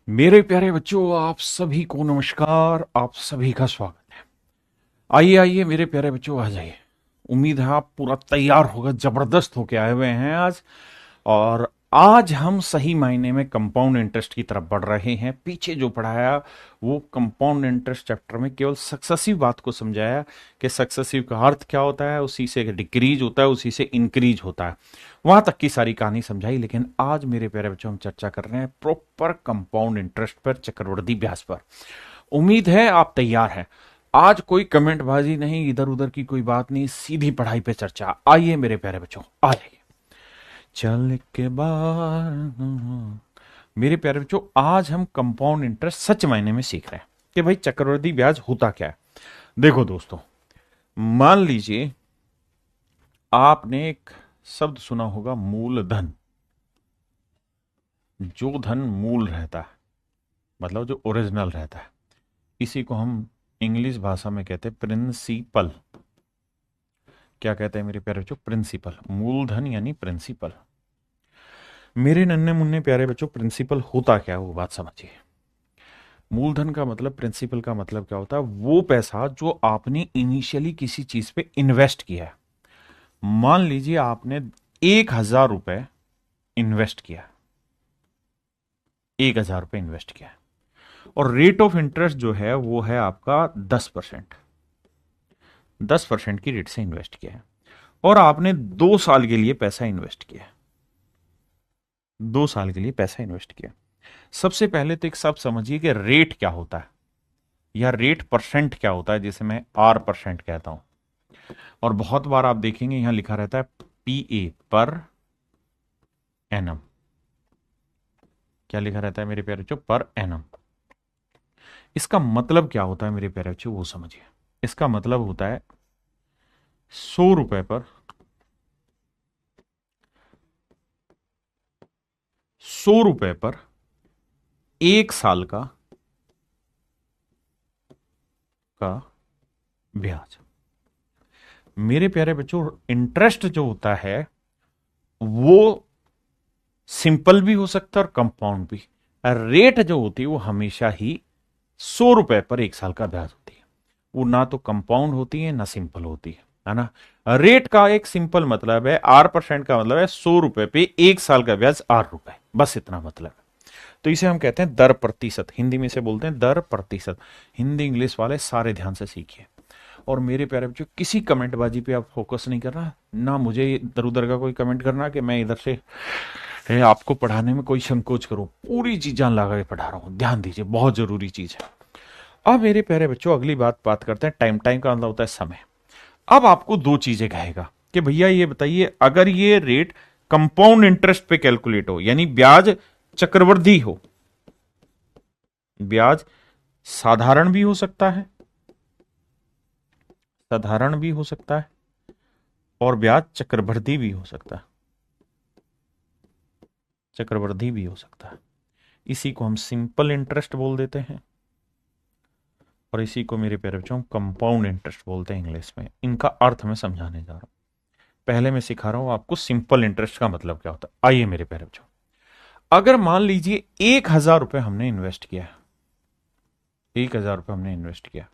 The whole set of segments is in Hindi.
मेरे प्यारे बच्चों, आप सभी को नमस्कार। आप सभी का स्वागत है। आइए आइए मेरे प्यारे बच्चों, आ जाइए। उम्मीद है आप पूरा तैयार होकर जबरदस्त होके आए हुए हैं आज। और आज हम सही मायने में कंपाउंड इंटरेस्ट की तरफ बढ़ रहे हैं। पीछे जो पढ़ाया वो कंपाउंड इंटरेस्ट चैप्टर में केवल सक्सेसिव बात को समझाया कि सक्सेसिव का अर्थ क्या होता है, उसी से डिक्रीज होता है, उसी से इंक्रीज होता है, वहां तक की सारी कहानी समझाई। लेकिन आज मेरे प्यारे बच्चों हम चर्चा कर रहे हैं प्रॉपर कंपाउंड इंटरेस्ट पर, चक्रवृद्धि ब्याज पर। उम्मीद है आप तैयार हैं। आज कोई कमेंटबाजी नहीं, इधर उधर की कोई बात नहीं, सीधी पढ़ाई पे चर्चा। आइए मेरे प्यारे बच्चों, आ जाइए। चल के बार मेरे प्यारे बच्चों, आज हम कंपाउंड इंटरेस्ट सच मायने में सीख रहे हैं कि भाई चक्रवृद्धि ब्याज होता क्या है। देखो दोस्तों, मान लीजिए आपने एक शब्द सुना होगा, मूलधन। जो धन मूल रहता है, मतलब जो ओरिजिनल रहता है, इसी को हम इंग्लिश भाषा में कहते हैं प्रिंसिपल। क्या कहते हैं मेरे प्यारे बच्चों? प्रिंसिपल। मूलधन यानी प्रिंसिपल। मेरे नन्हे मुन्ने प्यारे बच्चों, प्रिंसिपल होता क्या है वो बात समझिए। मूलधन का मतलब, प्रिंसिपल का मतलब क्या होता है? वो पैसा जो आपने इनिशियली किसी चीज पे इन्वेस्ट किया है। मान लीजिए आपने 1,000 रुपए इन्वेस्ट किया, 1,000 रुपए इन्वेस्ट किया, और रेट ऑफ इंटरेस्ट जो है वो है आपका 10%। 10% की रेट से इन्वेस्ट किया है, और आपने 2 साल के लिए पैसा इन्वेस्ट किया। 2 साल के लिए पैसा इन्वेस्ट किया। सबसे पहले तो एक सब समझिए कि रेट क्या होता है, या रेट परसेंट क्या होता है, जिसे मैं आर परसेंट कहता हूं। और बहुत बार आप देखेंगे यहां लिखा रहता है पी ए, पर एनम। क्या लिखा रहता है मेरे प्यारे बच्चों? Per annum. इसका मतलब क्या होता है मेरे प्यारे बच्चों, वो समझिए। इसका मतलब होता है 100 रुपए पर, 100 रुपए पर 1 साल का ब्याज। मेरे प्यारे बच्चों, इंटरेस्ट जो होता है वो सिंपल भी हो सकता है और कंपाउंड भी। रेट जो होती है वो हमेशा ही 100 रुपए पर 1 साल का ब्याज होती है। वो ना तो कंपाउंड होती है ना सिंपल होती है ना। रेट का एक सिंपल मतलब है, आर परसेंट का मतलब है 100 रुपए पे 1 साल का ब्याज R रुपए, बस इतना मतलब है। तो इसे हम कहते हैं दर प्रतिशत। हिंदी में से बोलते हैं दर प्रतिशत। हिंदी इंग्लिश वाले सारे ध्यान से सीखिए। और मेरे प्यारे बच्चों, किसी कमेंटबाजी पे आप फोकस नहीं करना, ना मुझे इधर उधर का कोई कमेंट करना कि मैं इधर से आपको पढ़ाने में कोई संकोच करूं। पूरी चीज जान लगा के पढ़ा रहा हूं, ध्यान दीजिए, बहुत जरूरी चीज है। अब मेरे प्यारे बच्चों, अगली बात करते हैं टाइम। टाइम का मतलब होता है समय। अब आपको दो चीजें कहेगा कि भैया ये बताइए, अगर ये रेट कंपाउंड इंटरेस्ट पे कैलकुलेट हो, यानी ब्याज चक्रवृद्धि हो। ब्याज साधारण भी हो सकता है, साधारण भी हो सकता है, और ब्याज चक्रवृद्धि भी हो सकता है, चक्रवृद्धि भी हो सकता है। इसी को हम सिंपल इंटरेस्ट बोल देते हैं, और इसी को मेरे प्यारे बच्चों कंपाउंड इंटरेस्ट बोलते हैं इंग्लिश में। इनका अर्थ मैं समझाने जा रहा हूं। पहले मैं सिखा रहा हूं आपको सिंपल इंटरेस्ट का मतलब क्या होता है। आइए मेरे प्यारे बच्चों, अगर मान लीजिए 1,000 रुपए हमने इन्वेस्ट किया, 1,000 रुपए हमने इन्वेस्ट किया,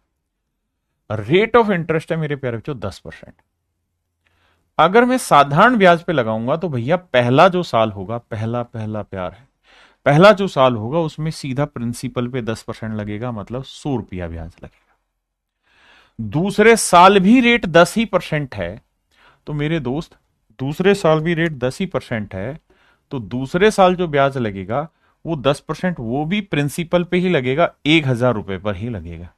रेट ऑफ इंटरेस्ट है मेरे प्यारे बच्चों 10%। अगर मैं साधारण ब्याज पे लगाऊंगा तो भैया पहला जो साल होगा, पहला पहला प्यार है, पहला जो साल होगा उसमें सीधा प्रिंसिपल पे 10% लगेगा, मतलब 100 रुपया ब्याज लगेगा। दूसरे साल भी रेट 10% है, तो मेरे दोस्त दूसरे साल भी रेट 10% है, तो दूसरे साल जो ब्याज लगेगा वो 10%, वो भी प्रिंसिपल पे ही लगेगा, 1,000 रुपए पर ही लगेगा।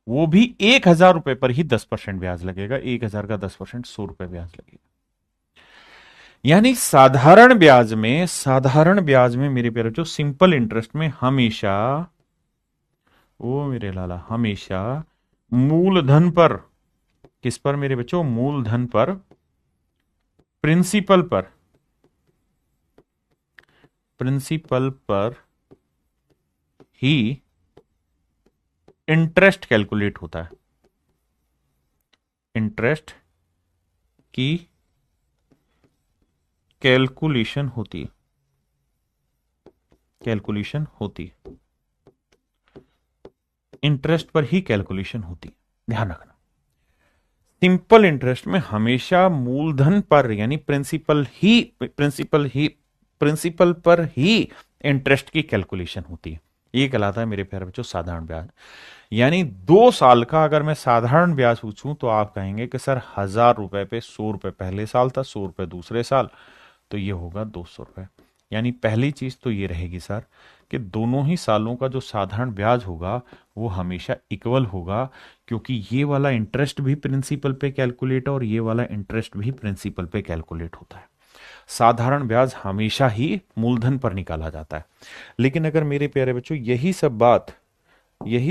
वो भी 1,000 रुपए पर ही 10% ब्याज लगेगा। 1,000 का 10% 100 रुपए ब्याज लगेगा। यानी साधारण ब्याज में मेरे प्यारे, जो सिंपल इंटरेस्ट में हमेशा, वो मेरे लाला, हमेशा मूलधन पर, किस पर मेरे बच्चों? मूलधन पर, प्रिंसिपल पर, प्रिंसिपल पर ही इंटरेस्ट कैलकुलेट होता है। इंटरेस्ट की कैलकुलेशन होती है। कैलकुलेशन होती है, इंटरेस्ट पर ही कैलकुलेशन होती है, ध्यान रखना। सिंपल इंटरेस्ट में हमेशा मूलधन पर यानी प्रिंसिपल पर ही इंटरेस्ट की कैलकुलेशन होती है। ये कहलाता है मेरे प्यारे बच्चों साधारण ब्याज। यानी 2 साल का अगर मैं साधारण ब्याज पूछूं तो आप कहेंगे कि सर 1,000 रुपए पे 100 रुपए पहले साल था, 100 रुपए दूसरे साल, तो ये होगा 200 रुपए। यानी पहली चीज तो ये रहेगी सर कि दोनों ही सालों का जो साधारण ब्याज होगा वो हमेशा इक्वल होगा, क्योंकि ये वाला इंटरेस्ट भी प्रिंसिपल पे कैलकुलेट है और ये वाला इंटरेस्ट भी प्रिंसिपल पे कैलकुलेट होता है। साधारण ब्याज हमेशा ही मूलधन पर निकाला जाता है। लेकिन अगर मेरे प्यारे बच्चों यही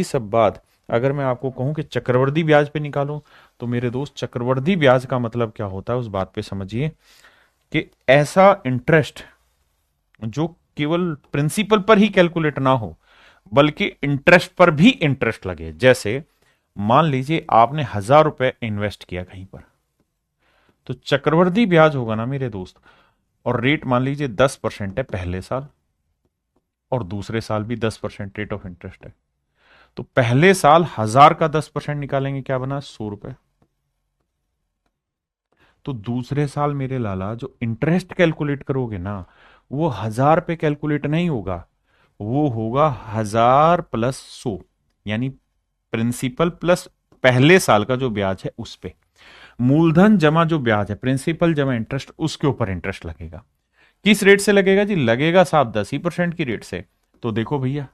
सब बात अगर मैं आपको कहूं कि चक्रवृद्धि ब्याज पे निकालो, तो मेरे दोस्त चक्रवृद्धि ब्याज का मतलब क्या होता है उस बात पे समझिए कि ऐसा इंटरेस्ट जो केवल प्रिंसिपल पर ही कैलकुलेट ना हो बल्कि इंटरेस्ट पर भी इंटरेस्ट लगे। जैसे मान लीजिए आपने 1,000 रुपए इन्वेस्ट किया कहीं पर, तो चक्रवृद्धि ब्याज होगा ना मेरे दोस्त, और रेट मान लीजिए 10% है पहले साल और दूसरे साल भी 10% रेट ऑफ इंटरेस्ट है, तो पहले साल 1,000 का 10% निकालेंगे, क्या बना 100 रुपए। तो दूसरे साल मेरे लाला जो इंटरेस्ट कैलकुलेट करोगे ना वो 1,000 पे कैलकुलेट नहीं होगा, वो होगा 1,000 प्लस 100, यानी प्रिंसिपल प्लस पहले साल का जो ब्याज है उस पे मूलधन जमा जो ब्याज है प्रिंसिपल जमा इंटरेस्ट उसके ऊपर इंटरेस्ट लगेगा। किस रेट से लगेगा जी? लगेगा साहब 10% की रेट से। तो देखो भैया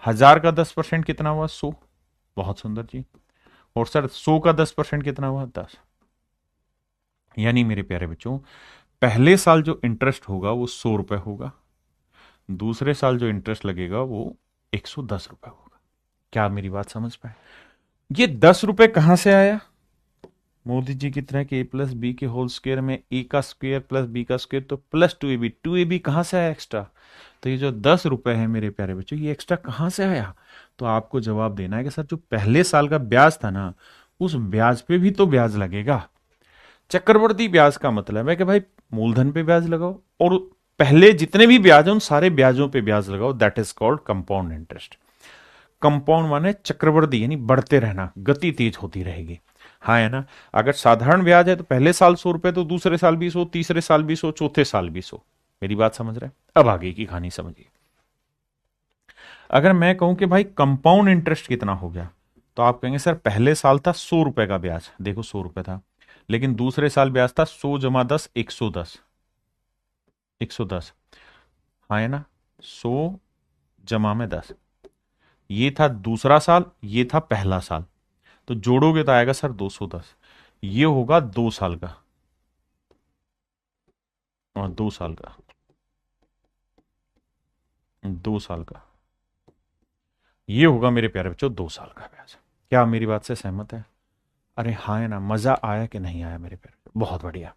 1,000 का 10% कितना हुआ? 100। बहुत सुंदर जी। और सर 100 का 10% कितना हुआ? 10। यानी मेरे प्यारे बच्चों पहले साल जो इंटरेस्ट होगा वो 100 रुपए होगा, दूसरे साल जो इंटरेस्ट लगेगा वो 110 रुपए होगा। क्या आप मेरी बात समझ पाए? ये 10 रुपए कहां से आया? मोदी जी की तरह के a+b² में a का स्क्वायर प्लस b का स्क्वायर, तो प्लस 2ab कहां से आया एक्स्ट्रा? तो ये जो 10 रुपए है मेरे प्यारे बच्चों ये एक्स्ट्रा कहां से आया? तो आपको जवाब देना है कि सर जो पहले साल का ब्याज था ना उस ब्याज पे भी तो ब्याज लगेगा। चक्रवृद्धि ब्याज का मतलब है कि भाई मूलधन पे ब्याज लगाओ और पहले जितने भी ब्याज हैं उन सारे ब्याजों पे ब्याज लगाओ, that is called compound interest. Compound माने चक्रवृद्धि यानी बढ़ते रहना, गति तेज होती रहेगी। हाँ है ना? अगर साधारण ब्याज है तो पहले साल 100 रुपए, तो दूसरे साल भी 100, तीसरे साल भी 100, चौथे साल भी 100। मेरी बात समझ रहे हैं? अब आगे की कहानी समझिए। अगर मैं कहूं कि भाई कंपाउंड इंटरेस्ट कितना हो गया, तो आप कहेंगे सर पहले साल था 100 रुपए का ब्याज, देखो 100 रुपए था, लेकिन दूसरे साल ब्याज था 100 जमा 10 110, 110। हाँ है ना? 100 जमा में 10, ये था दूसरा साल, ये था पहला साल, तो जोड़ोगे तो आएगा सर 210। ये होगा 2 साल का और 2 साल का, 2 साल का, ये होगा मेरे प्यारे बच्चों 2 साल का ब्याज। क्या आप मेरी बात से सहमत है? अरे हाँ है ना? मजा आया कि नहीं आया मेरे प्यारे? बहुत बढ़िया।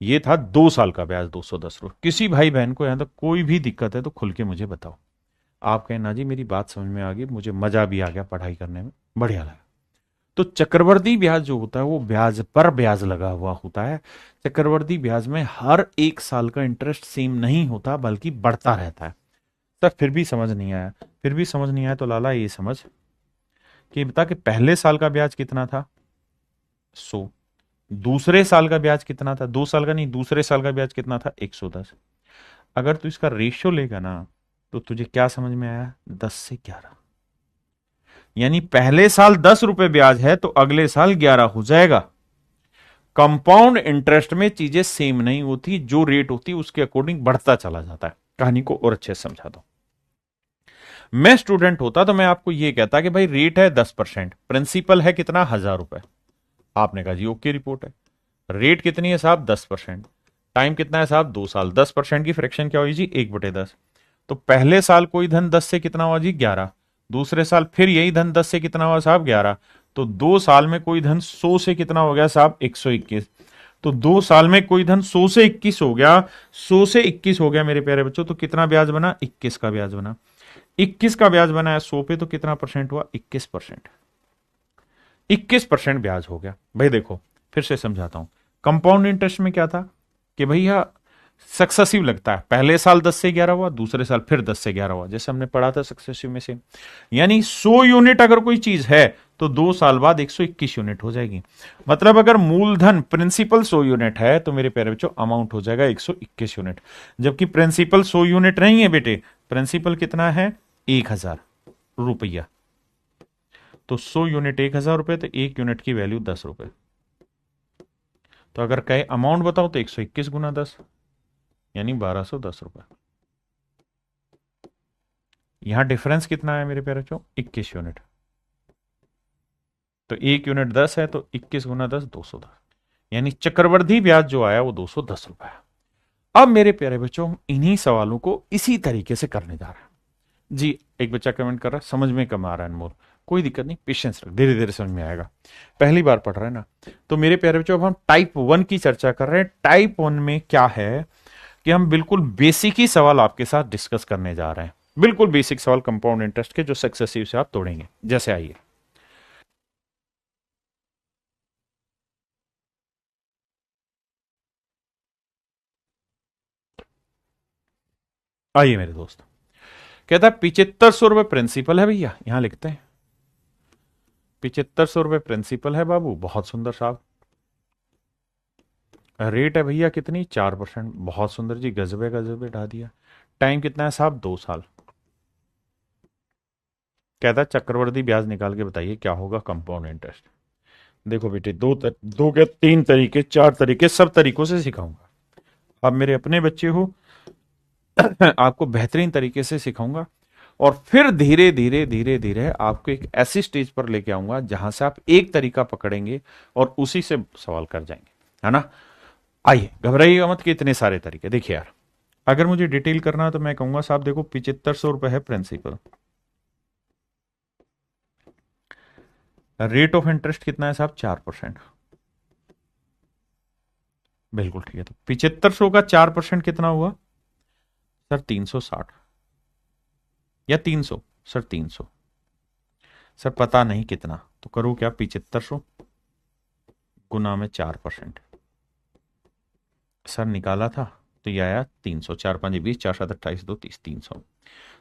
ये था 2 साल का ब्याज 210 रुपये। किसी भाई बहन को यहां तक कोई भी दिक्कत है तो खुल के मुझे बताओ। आप कहें ना जी मेरी बात समझ में आ गई, मुझे मजा भी आ गया पढ़ाई करने में, बढ़िया लगा। तो चक्रवर्ती ब्याज जो होता है वो ब्याज पर ब्याज लगा हुआ होता है। चक्रवर्ती ब्याज में हर 1 साल का इंटरेस्ट सेम नहीं होता बल्कि बढ़ता रहता है। सर फिर भी समझ नहीं आया? फिर भी समझ नहीं आया तो लाला ये समझ कि बता कि पहले साल का ब्याज कितना था? 100। दूसरे साल का ब्याज कितना था? 2 साल का नहीं, दूसरे साल का ब्याज कितना था? 110। अगर तू इसका रेशियो लेगा ना तो तुझे क्या समझ में आया? 10 से 11। यानी पहले साल 10 रुपए ब्याज है तो अगले साल 11 हो जाएगा। कंपाउंड इंटरेस्ट में चीजें सेम नहीं होती, जो रेट होती है उसके अकॉर्डिंग बढ़ता चला जाता है। कहानी को और अच्छे से समझा दो। मैं स्टूडेंट होता तो मैं आपको यह कहता कि भाई रेट है 10%, प्रिंसिपल है कितना? 1,000 रुपए। आपने कहा जी ओके रिपोर्ट है। रेट कितनी है साहब? 10%। टाइम कितना है साहब? 2 साल। 10% की फ्रैक्शन क्या हुई जी? 1/10। तो पहले साल कोई धन 10 से कितना हुआ जी? 11। दूसरे साल फिर यही धन 10 से कितना हुआ साहब? 11। तो 2 साल में कोई धन 100 से कितना हो गया साहब? 121। तो 2 साल में कोई धन 100 से 21 हो गया। 100 से 21 हो गया मेरे प्यारे बच्चों, तो कितना ब्याज बना? 21 का ब्याज बना। 21 का ब्याज बना है 100 पे, तो कितना परसेंट हुआ? 21%। 21% ब्याज हो गया। भाई देखो फिर से समझाता हूं। कंपाउंड इंटरेस्ट में क्या था कि भैया सक्सेसिव लगता है, पहले साल 10 से 11 हुआ, दूसरे साल फिर 10 से 11 हुआ, जैसे हमने पढ़ा था सक्सेसिव में से। यानी 100 यूनिट अगर कोई चीज है तो 2 साल बाद 121 यूनिट हो जाएगी। मतलब अगर मूलधन प्रिंसिपल 100 यूनिट है तो मेरे प्यारे बच्चों अमाउंट हो जाएगा 121 यूनिट। जबकि प्रिंसिपल 100 यूनिट नहीं है बेटे, प्रिंसिपल कितना है 1000 रुपया। तो 100 यूनिट 1000 रुपए, तो 1 यूनिट की वैल्यू 10 रुपए। तो अगर कहे अमाउंट बताओ तो 121 गुना 10 यानी 1210 रुपए। यहां डिफरेंस कितना है मेरे प्यारे बच्चों 21 यूनिट। तो 1 यूनिट 10 है तो 21 गुना 10 210, यानी चक्रवर्ती ब्याज जो आया वो 210 रुपए है। अब मेरे प्यारे बच्चों इन्हीं सवालों को इसी तरीके से करने जा रहे हैं। जी एक बच्चा कमेंट कर रहा है समझ में कम आ रहा है अनमोल, कोई दिक्कत नहीं, पेशेंस रख, धीरे धीरे समझ में आएगा, पहली बार पढ़ रहे हैं ना। तो मेरे प्यारे बच्चों अब हम टाइप 1 की चर्चा कर रहे हैं। टाइप 1 में क्या है कि हम बिल्कुल बेसिक ही सवाल आपके साथ डिस्कस करने जा रहे हैं, बिल्कुल बेसिक सवाल कंपाउंड इंटरेस्ट के, जो सक्सेसिव से आप तोड़ेंगे। जैसे आइए, आइए मेरे दोस्त, कहता है 7500 रुपए प्रिंसिपल है भैया, यहां लिखते हैं 7500 रुपए प्रिंसिपल है बाबू, बहुत सुंदर साहब। रेट है भैया कितनी 4%, बहुत सुंदर जी, गजबे गजबे ढा दिया। टाइम कितना है साहब 2 साल। कहता है चक्रवर्ती ब्याज निकाल के बताइए क्या होगा कंपाउंड इंटरेस्ट। देखो बेटे दो क्या 3 तरीके 4 तरीके, सब तरीकों से सिखाऊंगा। आप मेरे अपने बच्चे हो आपको बेहतरीन तरीके से सिखाऊंगा, और फिर धीरे धीरे धीरे धीरे आपको एक ऐसी स्टेज पर लेके आऊंगा जहां से आप एक तरीका पकड़ेंगे और उसी से सवाल कर जाएंगे, है ना। आइए घबराइएगा मत कि इतने सारे तरीके। देखिए यार, अगर मुझे डिटेल करना है तो मैं कहूंगा साहब देखो 7500 रुपए है प्रिंसिपल, रेट ऑफ इंटरेस्ट कितना है साहब 4%। बिल्कुल ठीक है, तो 7500 का 4% कितना हुआ सर 360 या 300, सर 300, सर पता नहीं कितना, तो करूं क्या 7500 गुना में 4%, सर निकाला था तो ये आया 300, 4 5 20, 4 7 28 2 30, 300।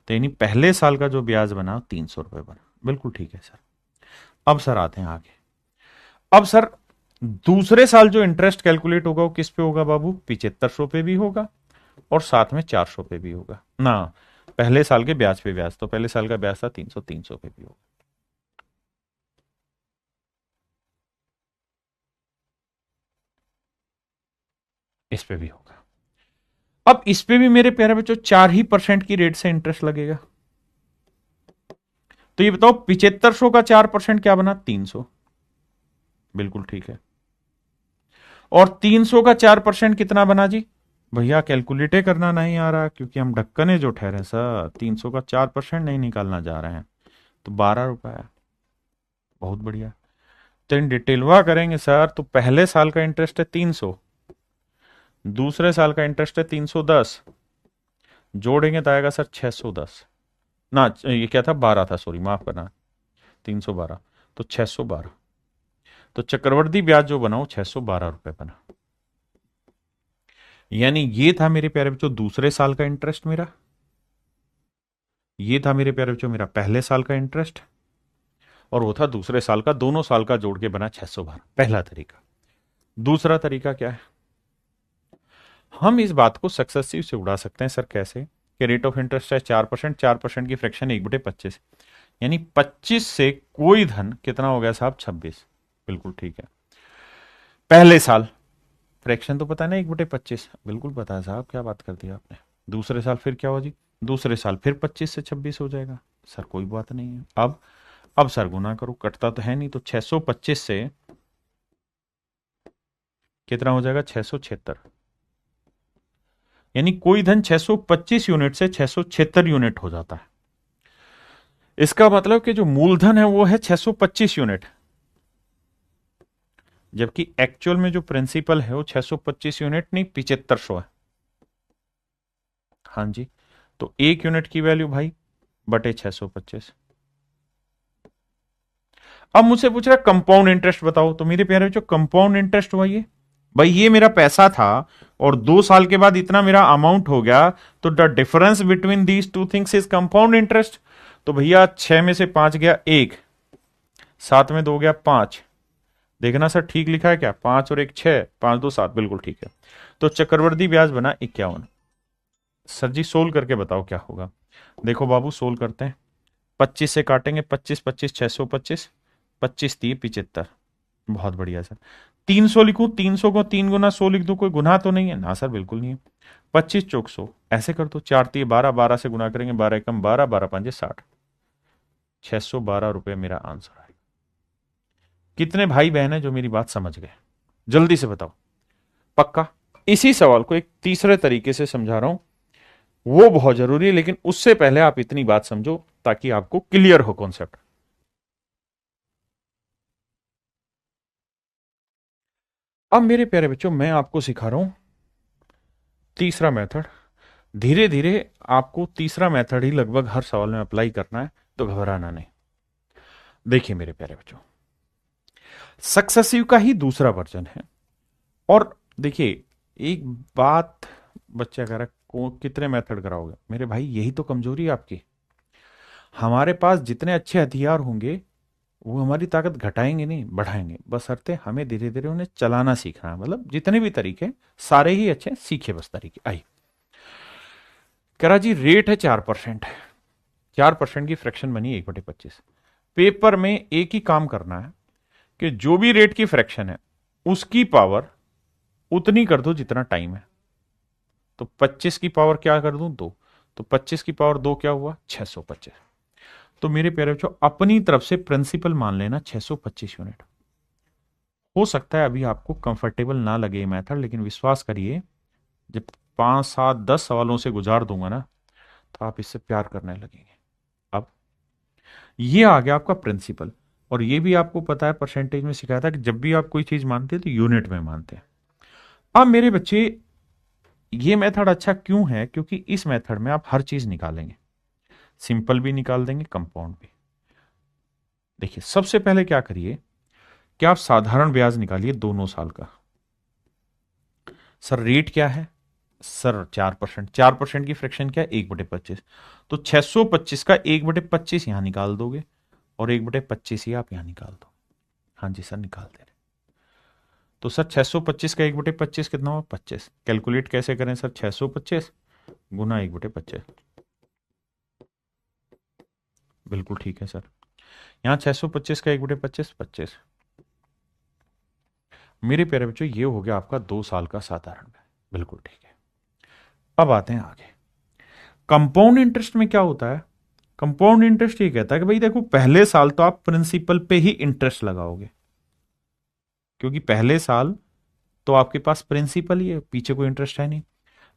तो यानी पहले साल का जो ब्याज बना 300 रुपए बना। बिल्कुल ठीक है सर। अब सर आते हैं आगे। अब सर दूसरे साल जो इंटरेस्ट कैलकुलेट होगा वो किस पे होगा बाबू 7500 पे भी होगा और साथ में 400 पे भी होगा ना। पहले साल के ब्याज पे ब्याज, तो पहले साल का ब्याज था 300, 300 पे भी होगा। इस पे भी होगा। अब इस पे भी मेरे प्यारे बच्चों 4% की रेट से इंटरेस्ट लगेगा। तो ये बताओ 7500 का 4% क्या बना 300। बिल्कुल ठीक है। और 300 का 4% कितना बना जी भैया, कैलकुलेटे करना नहीं आ रहा क्योंकि हम ढक्कने जो ठहरे सर, 300 का 4% नहीं निकालना जा रहे हैं, तो 12 रुपए है। बहुत बढ़िया। तो इन डिटेलवा करेंगे सर, तो पहले साल का इंटरेस्ट है 300, दूसरे साल का इंटरेस्ट है 310, जोड़ेंगे तो आएगा सर 610 ना, ये क्या था 12 था, सॉरी माफ करना, 312 तो 612। तो चक्रवर्ती ब्याज जो बना वो 612 रुपए बना। यानी ये था मेरे प्यारे बच्चों दूसरे साल का इंटरेस्ट मेरा, ये था मेरे प्यारे बच्चों मेरा पहले साल का इंटरेस्ट, और वो था दूसरे साल का, दोनों साल का जोड़ के बना 612। पहला तरीका। दूसरा तरीका क्या है, हम इस बात को सक्सेसिव से उड़ा सकते हैं सर, कैसे कि रेट ऑफ इंटरेस्ट है 4%, 4% की फ्रैक्शन 1/25, यानी 25 से कोई धन कितना हो गया साहब 26। बिल्कुल ठीक है। पहले साल फ्रैक्शन तो पता नहीं 1/25, बिल्कुल पता है साहब, क्या बात कर दी आपने। दूसरे साल फिर क्या हो जी, दूसरे साल फिर 25 से 26 हो जाएगा, सर कोई बात नहीं है। अब सर गुना करो, कटता तो है नहीं, तो 625 से कितना हो जाएगा 676, यानी कोई धन 625 यूनिट से 676 यूनिट हो जाता है। इसका मतलब कि जो मूलधन है वो है 625 यूनिट, जबकि एक्चुअल में जो प्रिंसिपल है वो 625 यूनिट नहीं 7500 है। हाँ जी, तो 1 यूनिट की वैल्यू भाई बटे 625। अब मुझसे पूछ रहा कंपाउंड इंटरेस्ट बताओ, तो मेरे प्यारे जो कंपाउंड इंटरेस्ट हुआ ये भाई, ये मेरा पैसा था और 2 साल के बाद इतना मेरा अमाउंट हो गया, तो the difference between these two things is compound interest. तो भैया 6 में से 5 गया 1, 7 में 2 गया 5। देखना सर ठीक लिखा है क्या? 5 और 1 6, 5 2 7, बिल्कुल ठीक है। तो चक्रवर्ती ब्याज बना 51। सर जी सोल्व करके बताओ क्या होगा। देखो बाबू सोल्व करते हैं। 25 से काटेंगे, 25 25 625, 25 3 75। बहुत बढ़िया सर। 300 लिखूं, 300 को 3 गुना 100 लिख दूं, कोई गुना तो नहीं है ना सर? बिल्कुल नहीं है। 25 चौक 100, ऐसे कर दो। 4 3 12, 12 से गुना करेंगे, 12 एकम 12, 12 पंजे 60, 612 रुपये मेरा आंसर है। कितने भाई बहन है जो मेरी बात समझ गए? जल्दी से बताओ। पक्का? इसी सवाल को एक तीसरे तरीके से समझा रहा हूं, वो बहुत जरूरी है, लेकिन उससे पहले आप इतनी बात समझो ताकि आपको क्लियर हो कॉन्सेप्ट। अब मेरे प्यारे बच्चों मैं आपको सिखा रहा हूं तीसरा मेथड। धीरे धीरे आपको तीसरा मेथड ही लगभग हर सवाल में अप्लाई करना है, तो घबराना नहीं। देखिए मेरे प्यारे बच्चों, सक्सेसिव का ही दूसरा वर्जन है। और देखिए एक बात, बच्चा कह रहा को कितने मेथड कराओगे? मेरे भाई यही तो कमजोरी है आपकी। हमारे पास जितने अच्छे हथियार होंगे वो हमारी ताकत घटाएंगे नहीं बढ़ाएंगे, बस शर्ते हमें धीरे धीरे उन्हें चलाना सीखना है। मतलब जितने भी तरीके सारे ही अच्छे, सीखे बस तरीके। आई कह रहा जी रेट है 4%, 4% की फ्रैक्शन बनी 1/25। पेपर में एक ही काम करना है कि जो भी रेट की फ्रैक्शन है उसकी पावर उतनी कर दो जितना टाइम है। तो 25 की पावर क्या कर दूं? 2। तो 25 की पावर 2 क्या हुआ? 625। तो मेरे प्यारे बच्चों अपनी तरफ से प्रिंसिपल मान लेना 625 यूनिट। हो सकता है अभी आपको कंफर्टेबल ना लगे ये मेथड, लेकिन विश्वास करिए जब 5 7 10 सवालों से गुजार दूंगा ना, तो आप इससे प्यार करने लगेंगे। अब ये आ गया आपका प्रिंसिपल। और ये भी आपको पता है परसेंटेज में सिखाया था कि जब भी आप कोई चीज मानते हैं तो यूनिट में मानते हैं। अब मेरे बच्चे ये मेथड अच्छा क्यों है? क्योंकि इस मेथड में आप हर चीज निकालेंगे, सिंपल भी निकाल देंगे, कंपाउंड भी। देखिए सबसे पहले क्या करिए कि आप साधारण ब्याज निकालिए 2 9 साल का। सर रेट क्या है? सर 4%। 4% की फ्रैक्शन क्या है? 1/25। तो 625 का 1/25 यहां निकाल दोगे, और 1/25 ही आप यहां निकाल दो। हाँ जी सर निकाल दे रहे। तो सर 625 का 1/25 कितना हुआ? 25। कैलकुलेट कैसे करें सर? 625 गुना 1/25। बिल्कुल ठीक है सर। यहां 625 का 1/25 25। मेरे प्यारे बच्चों ये हो गया आपका 2 साल का साधारण ब्याज। बिल्कुल ठीक है। अब आते हैं आगे। कंपाउंड इंटरेस्ट में क्या होता है? कंपाउंड इंटरेस्ट ये कहता है कि भाई देखो पहले साल तो आप प्रिंसिपल पे ही इंटरेस्ट लगाओगे, क्योंकि पहले साल तो आपके पास प्रिंसिपल ही है, पीछे कोई इंटरेस्ट है नहीं।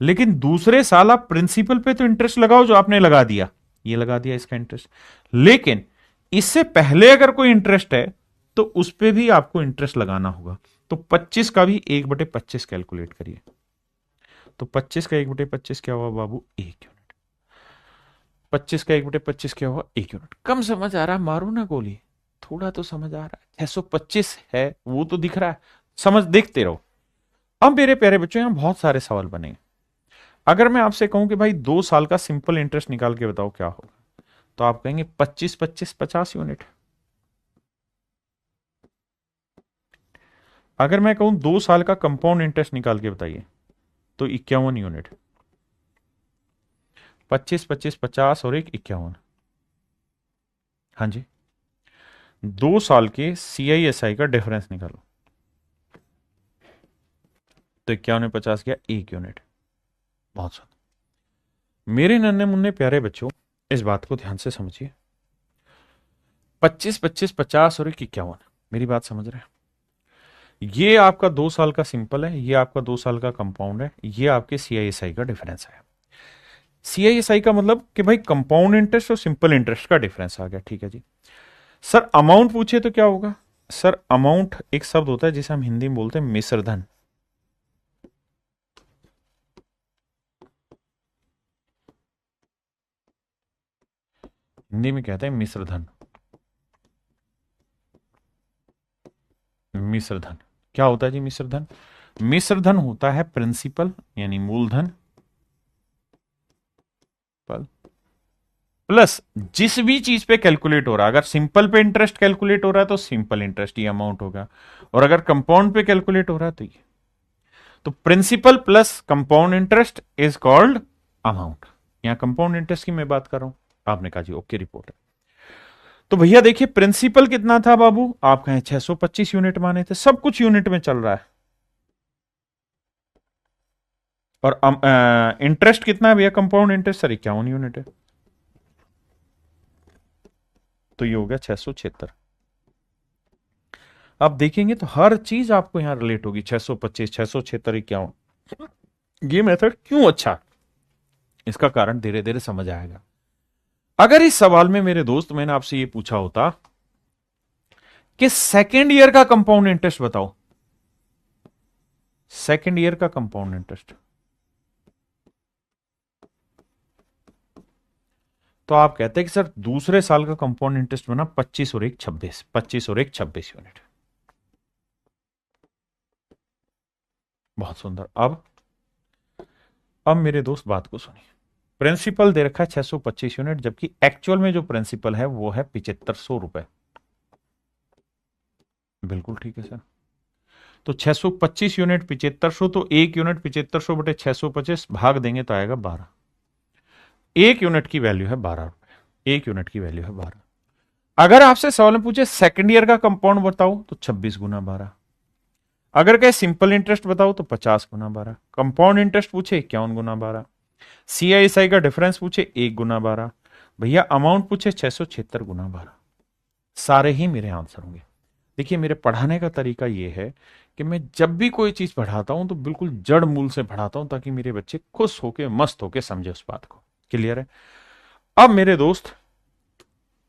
लेकिन दूसरे साल आप प्रिंसिपल पे तो इंटरेस्ट लगाओ जो आपने लगा दिया, ये लगा दिया इसका इंटरेस्ट। लेकिन इससे पहले अगर कोई इंटरेस्ट है तो उस पर भी आपको इंटरेस्ट लगाना होगा। तो 25 का भी 1/25 कैलकुलेट करिए। तो 25 का 1/25 क्या हुआ बाबू? 1 यूनिट। 25 का 1/25 क्या हुआ? 1 यूनिट। कम समझ आ रहा है? मारो ना गोली, थोड़ा तो समझ आ रहा है। 625 है वो तो दिख रहा है, समझ देखते रहो। अब मेरे प्यारे बच्चों यहां बहुत सारे सवाल बने। अगर मैं आपसे कहूं कि भाई 2 साल का सिंपल इंटरेस्ट निकाल के बताओ क्या होगा, तो आप कहेंगे 25 25 50 यूनिट। अगर मैं कहूं 2 साल का कंपाउंड इंटरेस्ट निकाल के बताइए, तो 51 यूनिट। 25 25 50 और एक 51। हाँ जी। 2 साल के CISI का डिफरेंस निकालो, तो 51 में 50 गया 1 यूनिट। बहुत सुंदर। मेरे नन्हे मुन्ने प्यारे बच्चों इस बात को ध्यान से समझिए। 25 25 50 और एक 51, मेरी बात समझ रहे हैं? ये आपका 2 साल का सिंपल है, ये आपका 2 साल का कंपाउंड है, ये आपके CISI का डिफरेंस है। CISI का मतलब कि भाई कंपाउंड इंटरेस्ट और सिंपल इंटरेस्ट का डिफरेंस आ गया। ठीक है जी। सर अमाउंट पूछे तो क्या होगा? सर अमाउंट एक शब्द होता है जिसे हम हिंदी में बोलते हैं मिश्र धन। हिंदी में कहते हैं मिश्र धन। मिश्र धन क्या होता है जी? मिश्र धन मिश्र धन होता है प्रिंसिपल यानी मूलधन प्लस जिस भी चीज पे कैलकुलेट हो रहा है। अगर सिंपल पे इंटरेस्ट कैलकुलेट हो रहा है तो सिंपल इंटरेस्ट ये अमाउंट होगा, और अगर कंपाउंड पे कैलकुलेट हो रहा है तो ये। तो principal plus compound interest is called amount. यहां कंपाउंड इंटरेस्ट की मैं बात कर रहा हूं। आपने कहा जी ओके रिपोर्ट है। तो भैया देखिए प्रिंसिपल कितना था बाबू, आप कहें 625 यूनिट माने थे, सब कुछ यूनिट में चल रहा है। और इंटरेस्ट कितना है भैया, कंपाउंड इंटरेस्ट सर 51 यूनिट है। तो ये हो गया 676। आप देखेंगे तो हर चीज आपको यहां रिलेट होगी, 625, 676, 51। ये मेथड क्यों अच्छा है? इसका कारण धीरे धीरे समझ आएगा। अगर इस सवाल में मेरे दोस्त मैंने आपसे ये पूछा होता कि सेकेंड ईयर का कंपाउंड इंटरेस्ट बताओ, सेकेंड ईयर का कंपाउंड इंटरेस्ट, तो आप कहते हैं कि सर दूसरे साल का कंपाउंड इंटरेस्ट बना 25 और 1 26, 25 और 1 26 यूनिट। बहुत सुंदर। अब मेरे दोस्त बात को सुनिए। प्रिंसिपल दे रखा है 625 यूनिट, जबकि एक्चुअल में जो प्रिंसिपल है वो है 7500 रुपए। बिल्कुल ठीक है सर। तो 625 यूनिट 7500, तो एक यूनिट 7500 बटे 625 भाग देंगे तो आएगा 12। एक यूनिट की वैल्यू है 12 रुपए, एक यूनिट की वैल्यू है 12। अगर आपसे सवाल में पूछे सेकंड ईयर का कंपाउंड बताओ तो 26 गुना 12। अगर कहे सिंपल इंटरेस्ट बताओ तो 50 गुना 12। कंपाउंड इंटरेस्ट पूछे 51 गुना 12। सीआईएसआई का डिफरेंस पूछे 1 गुना 12। भैया अमाउंट पूछे 676 गुना 12। सारे ही मेरे आंसर होंगे। देखिए मेरे पढ़ाने का तरीका यह है कि मैं जब भी कोई चीज पढ़ाता हूं तो बिल्कुल जड़ मूल से पढ़ाता हूं, ताकि मेरे बच्चे खुश होके मस्त होके समझे उस बात को। क्लियर है? अब मेरे दोस्त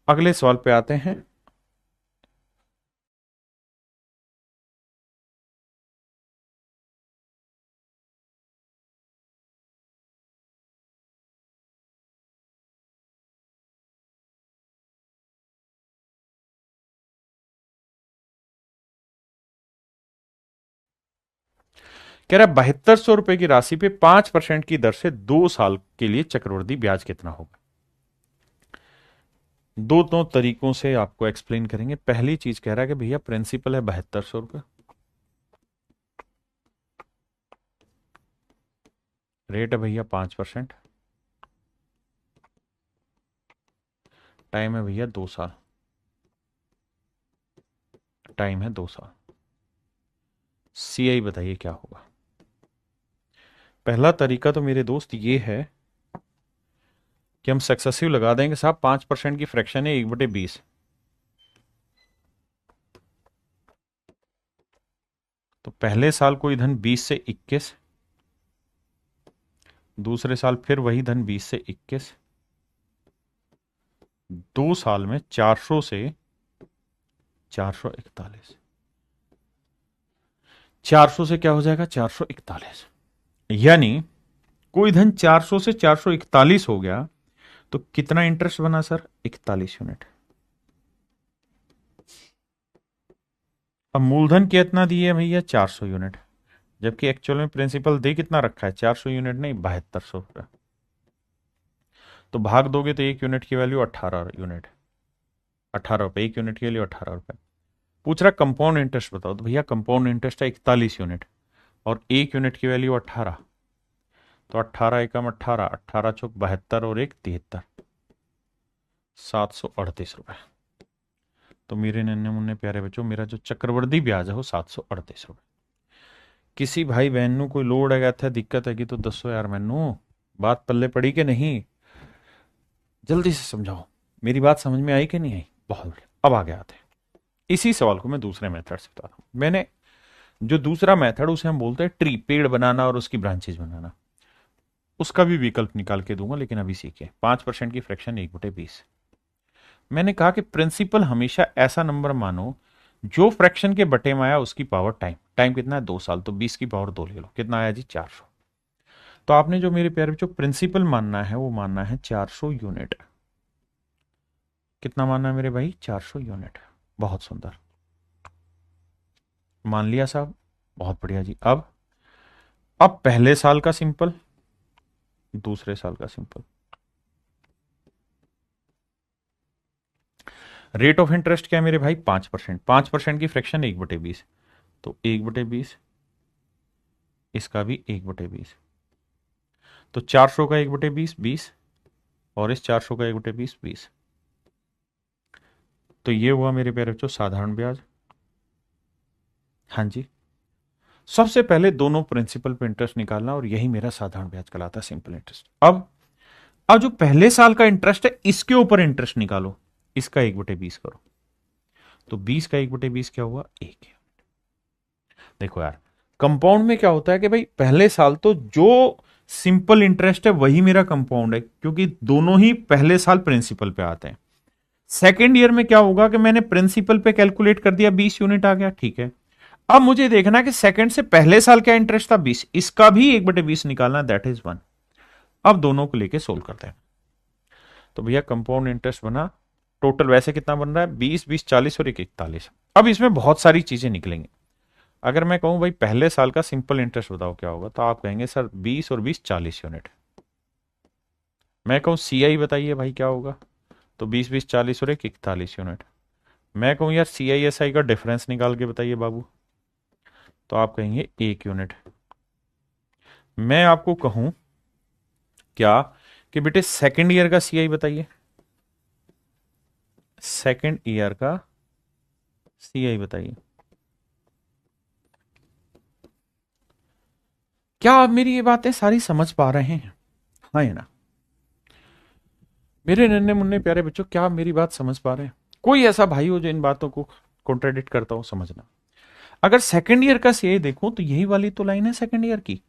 अगले सवाल पे आते हैं। कह रहा है 7200 रुपए की राशि पे 5% की दर से 2 साल के लिए चक्रवृद्धि ब्याज कितना होगा। दो तरीकों से आपको एक्सप्लेन करेंगे। पहली चीज कह रहा है कि भैया प्रिंसिपल है 7200 रुपए, रेट है भैया 5%, टाइम है भैया 2 साल, टाइम है 2 साल। सीआई बताइए क्या होगा। पहला तरीका तो मेरे दोस्त ये है कि हम सक्सेसिव लगा देंगे साहब। 5% की फ्रैक्शन है 1/20, तो पहले साल कोई धन 20 से 21, दूसरे साल फिर वही धन 20 से 21, 2 साल में 400 से 441, 400 से क्या हो जाएगा 441। यानी कोई धन 400 से 441 हो गया तो कितना इंटरेस्ट बना सर, 41 यूनिट। अब मूलधन कितना दिए भैया 400 यूनिट, जबकि एक्चुअल में प्रिंसिपल दे कितना रखा है 400 यूनिट नहीं 7200 रुपया। तो भाग दोगे तो एक यूनिट की वैल्यू 18 यूनिट, 18 रुपए एक यूनिट के लिए 18 रुपए। पूछ रहा कंपाउंड इंटरेस्ट बताओ, तो भैया कंपाउंड इंटरेस्ट है 41 यूनिट और एक यूनिट की वैल्यू 18, तो 18 एकम 18, 18 चौक 72 और 1 73, 738 रुपए। तो मेरे नन्हे मुन्ने प्यारे बच्चों, मेरा जो चक्रवृद्धि ब्याज है वो 738 रुपए। किसी भाई बहन ਨੂੰ कोई लोड है था दिक्कत है कि तो दसो यार मैनू बात पल्ले पड़ी कि नहीं, जल्दी से समझाओ। मेरी बात समझ में आई कि नहीं आई? बहुत बढ़िया। अब आगे आते हैं। इसी सवाल को मैं दूसरे मेथड से बता रहा हूं। मैंने जो दूसरा मेथड उसे हम बोलते हैं ट्री, पेड़ बनाना और उसकी ब्रांचेज बनाना, उसका भी विकल्प निकाल के दूंगा, लेकिन अभी सीखे। 5% की फ्रैक्शन 1/20। मैंने कहा कि प्रिंसिपल हमेशा ऐसा नंबर मानो जो फ्रैक्शन के बटे में आया उसकी पावर टाइम, टाइम कितना है 2 साल, तो 20 की पावर 2 ले लो, कितना आया जी 400। तो आपने जो मेरे प्यारे बच्चों प्रिंसिपल मानना है वो मानना है 400 यूनिट। कितना मानना है मेरे भाई 400 यूनिट। बहुत सुंदर, मान लिया साहब, बहुत बढ़िया जी। अब अब पहले साल का सिंपल, दूसरे साल का सिंपल। रेट ऑफ इंटरेस्ट क्या है मेरे भाई? 5%। 5% की फ्रैक्शन 1/20, तो 1/20, इसका भी 1/20, तो 400 का 1/20 20, और इस 400 का 1/20 20। तो ये हुआ मेरे प्यारे बच्चों साधारण ब्याज। हाँ जी, सबसे पहले दोनों प्रिंसिपल पे इंटरेस्ट निकालना, और यही मेरा साधारण ब्याज कहलाता है, सिंपल इंटरेस्ट। अब जो पहले साल का इंटरेस्ट है इसके ऊपर इंटरेस्ट निकालो, इसका 1/20 करो, तो 20 का 1/20 क्या हुआ? 1। देखो यार, कंपाउंड में क्या होता है कि भाई पहले साल तो जो सिंपल इंटरेस्ट है वही मेरा कंपाउंड है, क्योंकि दोनों ही पहले साल प्रिंसिपल पे आते हैं। सेकेंड ईयर में क्या होगा कि मैंने प्रिंसिपल पे कैलकुलेट कर दिया, 20 यूनिट आ गया, ठीक है। अब मुझे देखना है कि सेकंड से पहले साल क्या इंटरेस्ट था, 20, इसका भी 1/20 निकालना, दैट इज 1। अब दोनों को लेके सोल्व करते हैं। तो भैया कंपाउंड इंटरेस्ट बना, टोटल वैसे कितना बन रहा है? 20 20 40 और 41। अब इसमें बहुत सारी चीजें निकलेंगी। अगर मैं कहूं भाई पहले साल का सिंपल इंटरेस्ट बताओ क्या होगा, तो आप कहेंगे सर 20 और 20 40 यूनिट। मैं कहूं सीआई बताइए भाई क्या होगा, तो 20 20 40 और 41 यूनिट। मैं कहूं यार सीआईएसआई का डिफरेंस निकाल के बताइए बाबू, तो आप कहेंगे 1 यूनिट। मैं आपको कहूं क्या कि बेटे सेकंड ईयर का सीआई बताइए, सेकंड ईयर का सीआई बताइए। क्या आप मेरी ये बातें सारी समझ पा रहे हैं? हाँ या ना? मेरे नन्हे मुन्ने प्यारे बच्चों, क्या आप मेरी बात समझ पा रहे हैं? कोई ऐसा भाई हो जो इन बातों को कॉन्ट्राडिक्ट करता हो, समझना। अगर सेकंड ईयर का सीआई देखूं तो यही वाली तो लाइन है सेकंड ईयर की।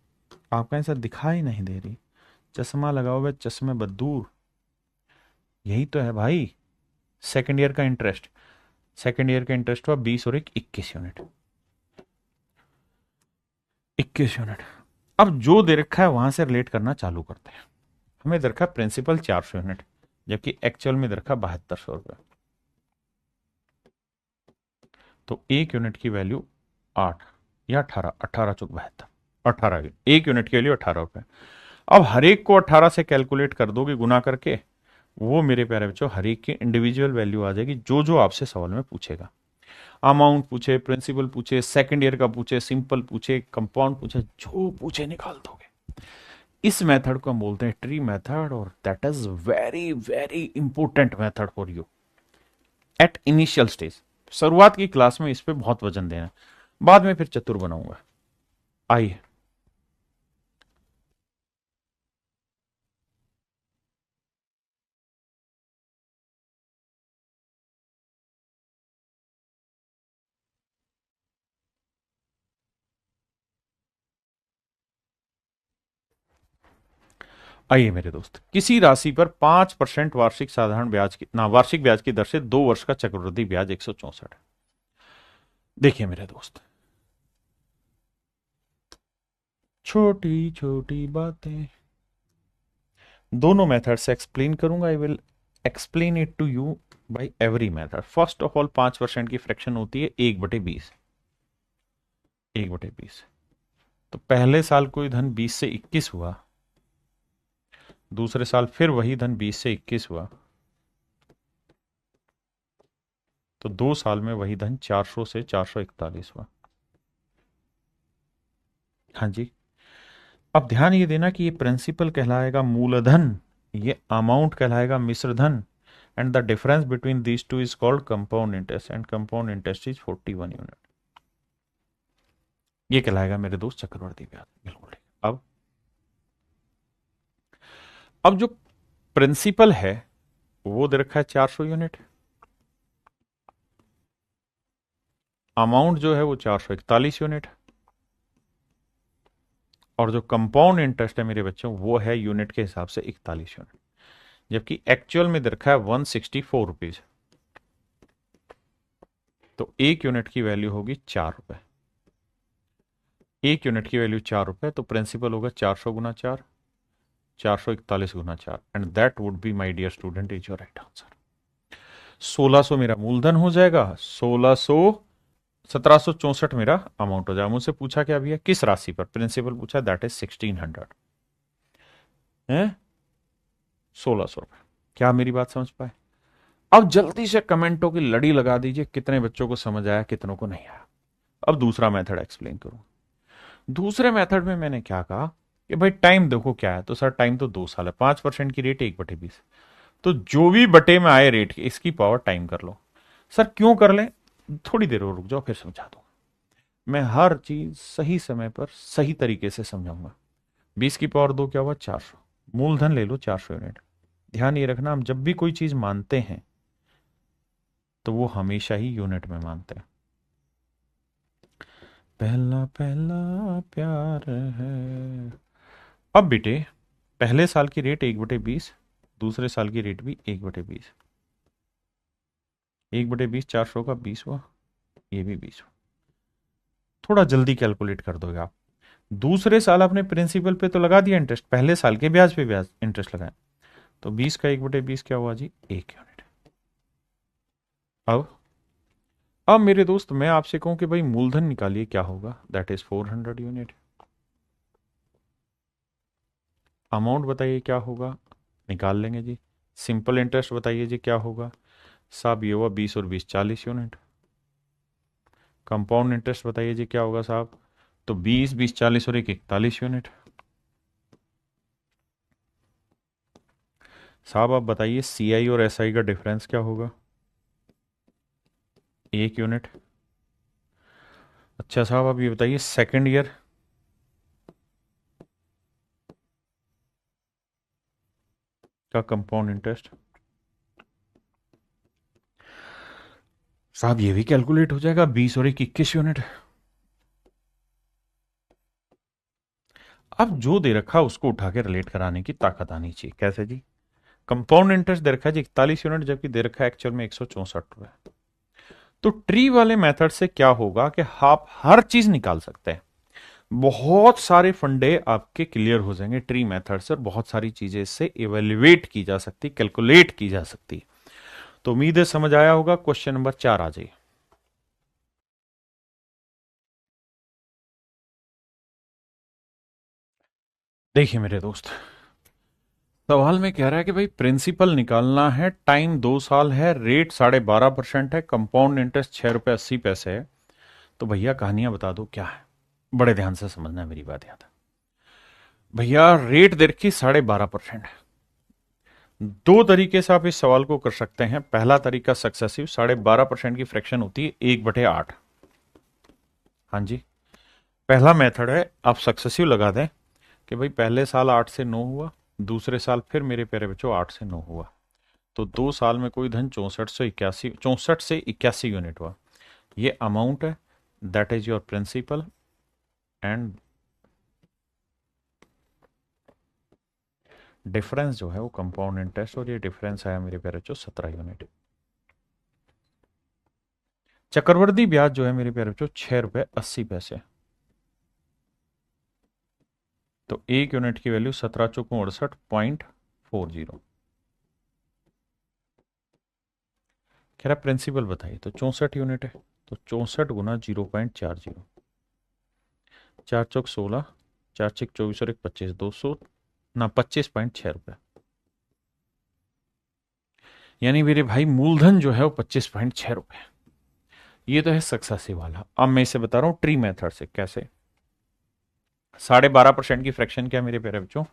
आप कहें सर दिखाई नहीं दे रही, चश्मा लगाओ वे चश्मे बदूर, यही तो है भाई सेकंड ईयर का इंटरेस्ट। सेकंड ईयर का इंटरेस्ट हुआ 20 और 21 यूनिट, 21 यूनिट। अब जो दे रखा है वहां से रिलेट करना चालू करते हैं। हमें दे रखा प्रिंसिपल 400 यूनिट, जबकि एक्चुअल में दे रखा 7200 रुपये, तो 1 यूनिट की वैल्यू 8 या 18, 18 चौक 72, 18, 1 यूनिट की वैल्यू 18 रुपये। अब हर एक को 18 से कैलकुलेट कर दोगे गुना करके, वो मेरे प्यारे बच्चों हर एक की इंडिविजुअल वैल्यू आ जाएगी, जो जो आपसे सवाल में पूछेगा। अमाउंट पूछे, प्रिंसिपल पूछे, सेकंड ईयर का पूछे, सिंपल पूछे, कंपाउंड पूछे, जो पूछे निकाल दोगे। इस मेथड को हम बोलते हैं ट्री मेथड, और that is very very important method for you at initial stage. शुरुआत की क्लास में इस पे बहुत वजन देना, बाद में फिर चतुर बनाऊंगा। आइए, आइए मेरे दोस्त, किसी राशि पर 5% वार्षिक साधारण ब्याज की ना वार्षिक ब्याज की दर से 2 वर्ष का चक्रवृद्धि ब्याज 164। देखिए मेरे दोस्त, छोटी छोटी बातें, दोनों मेथड से एक्सप्लेन करूंगा। I will explain it to you by every method. First of all 5% की फ्रैक्शन होती है 1/20, 1/20। तो पहले साल कोई धन 20 से 21 हुआ, दूसरे साल फिर वही धन 20 से 21 हुआ, तो 2 साल में वही धन 400 से 441 हुआ। हाँ जी। अब ध्यान ये देना कि ये प्रिंसिपल कहलाएगा मूलधन, ये अमाउंट कहलाएगा मिश्रधन, and the difference between these two is called compound interest, and compound interest is 41 unit. ये कहलाएगा मेरे दोस्त चक्रवर्ती ब्याज। बिल्कुल ठीक। अब जो प्रिंसिपल है वो दे रखा है 400 यूनिट, अमाउंट जो है वो 441 यूनिट, और जो कंपाउंड इंटरेस्ट है मेरे बच्चों वो है यूनिट के हिसाब से 41 यूनिट, जबकि एक्चुअल में दे रखा है 164 रुपीज। तो 1 यूनिट की वैल्यू होगी 4 रुपए, 1 यूनिट की वैल्यू 4 रुपए, तो प्रिंसिपल होगा 400 गुना 4, 441 गुना 4, and that would be my dear student is your right answer. 1600 मेरा मूलधन हो जाएगा, 1600 1764 मेरा अमाउंट हो जाएगा। मुझसे पूछा क्या भैया, किस राशि पर, प्रिंसिपल पूछा, दैट इज 1600 है, 1600 रुपए। क्या मेरी बात समझ पाए? अब जल्दी से कमेंटों की लड़ी लगा दीजिए, कितने बच्चों को समझ आया, कितनों को नहीं आया। अब दूसरा मेथड एक्सप्लेन करूं। दूसरे मेथड में मैंने क्या कहा कि भाई टाइम देखो क्या है, तो सर टाइम तो 2 साल है, 5% की रेट 1/20, तो जो भी बटे में आए रेट की इसकी पावर टाइम कर लो। सर क्यों कर ले, थोड़ी देर और रुक जाओ फिर समझा दूंगा। मैं हर चीज सही समय पर सही तरीके से समझाऊंगा। 20 की पावर 2 क्या हुआ, 400। मूलधन ले लो 400 यूनिट। ध्यान ये रखना, हम जब भी कोई चीज मानते हैं तो वो हमेशा ही यूनिट में मानते हैं। पहला पहला प्यार है। अब बेटे, पहले साल की रेट 1/20, दूसरे साल की रेट भी 1/20। 1/20 400 का 20 हुआ, ये भी 20 हुआ। थोड़ा जल्दी कैलकुलेट कर दोगे आप। दूसरे साल आपने प्रिंसिपल पे तो लगा दिया इंटरेस्ट, पहले साल के ब्याज पे ब्याज इंटरेस्ट लगाया, तो 20 का 1/20 क्या हुआ जी, 1 यूनिट। अब मेरे दोस्त मैं आपसे कहूं कि भाई मूलधन निकालिए, क्या होगा, दैट इज 400 यूनिट। अमाउंट बताइए क्या होगा, निकाल लेंगे जी। सिंपल इंटरेस्ट बताइए जी क्या होगा, साहब ये हुआ 20 और 20 40 यूनिट। कंपाउंड इंटरेस्ट बताइए जी क्या होगा साहब, तो 20 20 40 और 1 41 यूनिट। साहब आप बताइए सीआई और एसआई का डिफरेंस क्या होगा, 1 यूनिट। अच्छा साहब आप ये बताइए सेकेंड ईयर का कंपाउंड इंटरेस्ट, साहब ये भी कैलकुलेट हो जाएगा, 20 और 1 21 यूनिट। अब जो दे रखा उसको उठा के रिलेट कराने की ताकत आनी चाहिए। कैसे जी, कंपाउंड इंटरेस्ट दे रखा है जी 41 यूनिट, जबकि दे रखा है एक्चुअल में 164 रुपए। तो ट्री वाले मेथड से क्या होगा कि आप हर चीज निकाल सकते हैं, बहुत सारे फंडे आपके क्लियर हो जाएंगे ट्री मेथड से, और बहुत सारी चीजें इससे इवेल्युएट की जा सकती, कैलकुलेट की जा सकती। तो उम्मीद है समझ आया होगा। क्वेश्चन नंबर 4 आ जाइए। देखिए मेरे दोस्त, सवाल में कह रहा है कि भाई प्रिंसिपल निकालना है, टाइम 2 साल है, रेट 12.5% है, कंपाउंड इंटरेस्ट 6 रुपए 80 पैसे है। तो भैया कहानियां बता दो क्या है, बड़े ध्यान से समझना है मेरी बात याद। भैया रेट दे रखी 12.5% है। दो तरीके से आप इस सवाल को कर सकते हैं। पहला तरीका सक्सेसिव, 12.5% की फ्रैक्शन होती है 1/8। हाँ जी, पहला मेथड है, आप सक्सेसिव लगा दें कि भाई पहले साल 8 से 9 हुआ, दूसरे साल फिर मेरे प्यारे बच्चों 8 से 9 हुआ, तो 2 साल में कोई धन 64 से 81 यूनिट हुआ। ये अमाउंट है, that is your principal, and difference जो है वो कंपाउंड इंटरेस्ट, और ये डिफरेंस आया मेरे प्यारे बच्चों 17 यूनिट। चक्रवर्ती ब्याज जो है मेरे प्यारे बच्चों 6 रुपए 80 पैसे। तो 1 यूनिट की वैल्यू 17 × 4 = 68.40। कह रहा प्रिंसिपल बताइए, तो 64 यूनिट है, तो 64 × 0.40, 4 × 16, 4 × 24 और 1 25, 200 ना 25.6 रुपए। यानी मेरे भाई मूलधन जो है वो 25.6 रुपए। ये तो है सक्सेसिव वाला। अब मैं इसे बता रहा हूं ट्री मेथड से कैसे। 12.5% की फ्रैक्शन क्या मेरे प्यारे बच्चों,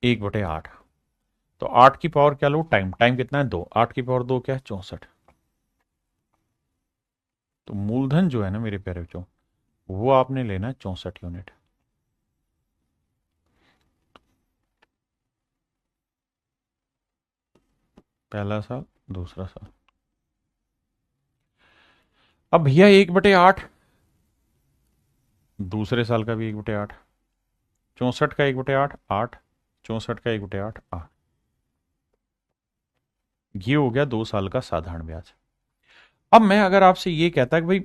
1/8। तो 8 की पावर क्या लो, टाइम, टाइम कितना है 2, 8 की पावर 2 क्या है 64। तो मूलधन जो है ना मेरे प्यारे बच्चों, वो आपने लेना है 64 यूनिट। पहला साल, दूसरा साल। अब भैया 1/8, दूसरे साल का भी 1/8, 64 का 1/8 8, 64 का 1/8 8। ये हो गया 2 साल का साधारण ब्याज। अब मैं अगर आपसे ये कहता कि भाई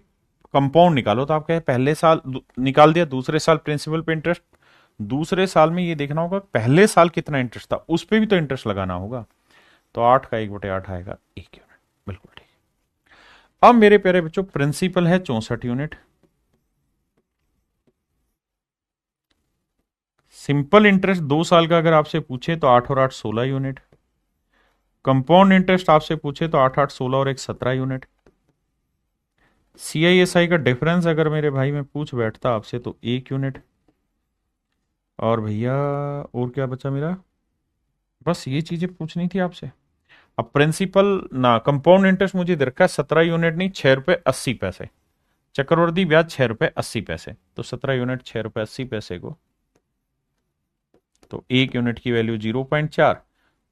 कंपाउंड निकालो, तो आप कहे पहले साल निकाल दिया, दूसरे साल प्रिंसिपल पे इंटरेस्ट, दूसरे साल में ये देखना होगा पहले साल कितना इंटरेस्ट था, उस पर भी तो इंटरेस्ट लगाना होगा। तो 8 का 1/8 आएगा 1 यूनिट। बिल्कुल ठीक। अब मेरे प्यारे बच्चों प्रिंसिपल है 64 यूनिट, सिंपल इंटरेस्ट 2 साल का अगर आपसे पूछे तो 8 और 8 16 यूनिट, कंपाउंड इंटरेस्ट आपसे पूछे तो 8 8 16 और 1 17 यूनिट, CISI का डिफरेंस अगर मेरे भाई में पूछ बैठता आपसे तो 1 यूनिट, और भैया और क्या बचा मेरा, बस ये चीजें पूछनी थी आपसे। अब प्रिंसिपल ना कंपाउंड इंटरेस्ट मुझे दे रखा है 17 यूनिट नहीं 6 रुपए 80 पैसे, चक्रवर्ती ब्याज 6 रुपए 80 पैसे, तो 17 यूनिट 6 रुपए 80 पैसे को, तो 1 यूनिट की वैल्यू 0.4,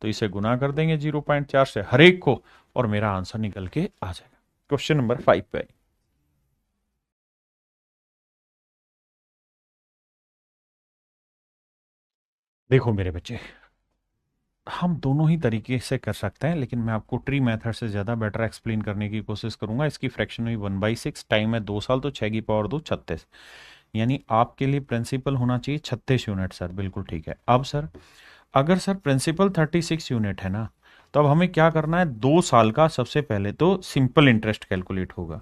तो इसे गुना कर देंगे 0.4 से हर एक को, और मेरा आंसर निकल के आ जाएगा। क्वेश्चन नंबर 5 पे देखो मेरे बच्चे, हम दोनों ही तरीके से कर सकते हैं, लेकिन मैं आपको ट्री मेथड से ज़्यादा बेटर एक्सप्लेन करने की कोशिश करूंगा। इसकी फ्रैक्शन हुई 1/6, टाइम है 2 साल, तो 6 की पावर 2 36, यानी आपके लिए प्रिंसिपल होना चाहिए 36 यूनिट। सर बिल्कुल ठीक है। अब सर अगर सर प्रिंसिपल 36 यूनिट है ना, तो अब हमें क्या करना है, 2 साल का सबसे पहले तो सिंपल इंटरेस्ट कैलकुलेट होगा।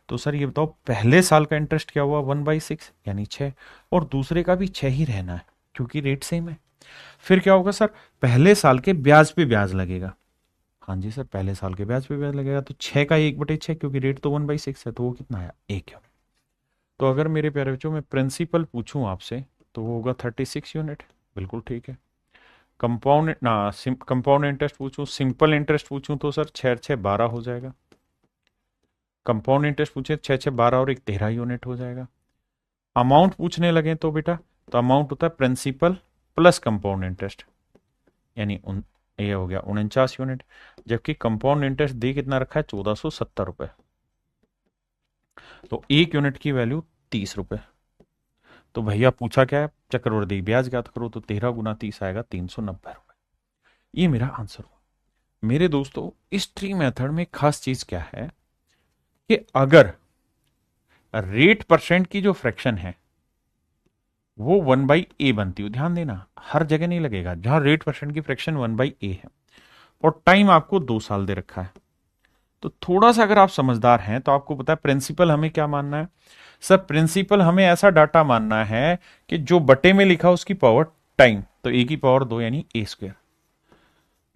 तो सर ये बताओ पहले साल का इंटरेस्ट क्या हुआ, 1/6 यानी 6, और दूसरे का भी 6 ही रहना है क्योंकि रेट सेम है। फिर क्या होगा सर, पहले साल के ब्याज पे ब्याज लगेगा। हाँ जी सर, पहले साल के ब्याज पे ब्याज लगेगा, तो 6 का 1/6 क्योंकि रेट तो 1/6 है, तो वो कितना आया, 1 यूनिट। तो अगर मेरे प्यारे बच्चों में प्रिंसिपल पूछूं आपसे तो वो होगा 36 यूनिट, बिल्कुल ठीक है। कंपाउंड ना कंपाउंड इंटरेस्ट पूछूं, सिंपल इंटरेस्ट पूछूं तो सर 6 6 12 हो जाएगा। कंपाउंड इंटरेस्ट पूछे 6 6 12 और 1 13 यूनिट हो जाएगा। अमाउंट पूछने लगे तो बेटा, तो अमाउंट होता है प्रिंसिपल प्लस कंपाउंड इंटरेस्ट, यानी ये हो गया 49 यूनिट, जबकि कंपाउंड इंटरेस्ट दे कितना रखा है, 1470 रुपए, तो 1 यूनिट की वैल्यू 30 रुपए। तो भैया पूछा क्या है, चक्रवृद्धि ब्याज ज्ञात करो, तो 13 गुना 30 आएगा 390 रुपए। ये मेरा आंसर हुआ। मेरे दोस्तों इस ट्री मेथड में खास चीज क्या है कि अगर रेट परसेंट की जो फ्रैक्शन है वो 1/a बनती हो, ध्यान देना हर जगह नहीं लगेगा, जहां रेट परसेंट की फ्रैक्शन 1/a है और टाइम आपको 2 साल दे रखा है, तो थोड़ा सा अगर आप समझदार हैं तो आपको पता है प्रिंसिपल हमें क्या मानना है। सर प्रिंसिपल हमें ऐसा डाटा मानना है कि जो बटे में लिखा उसकी पावर टाइम, तो a की पावर 2 यानी a²।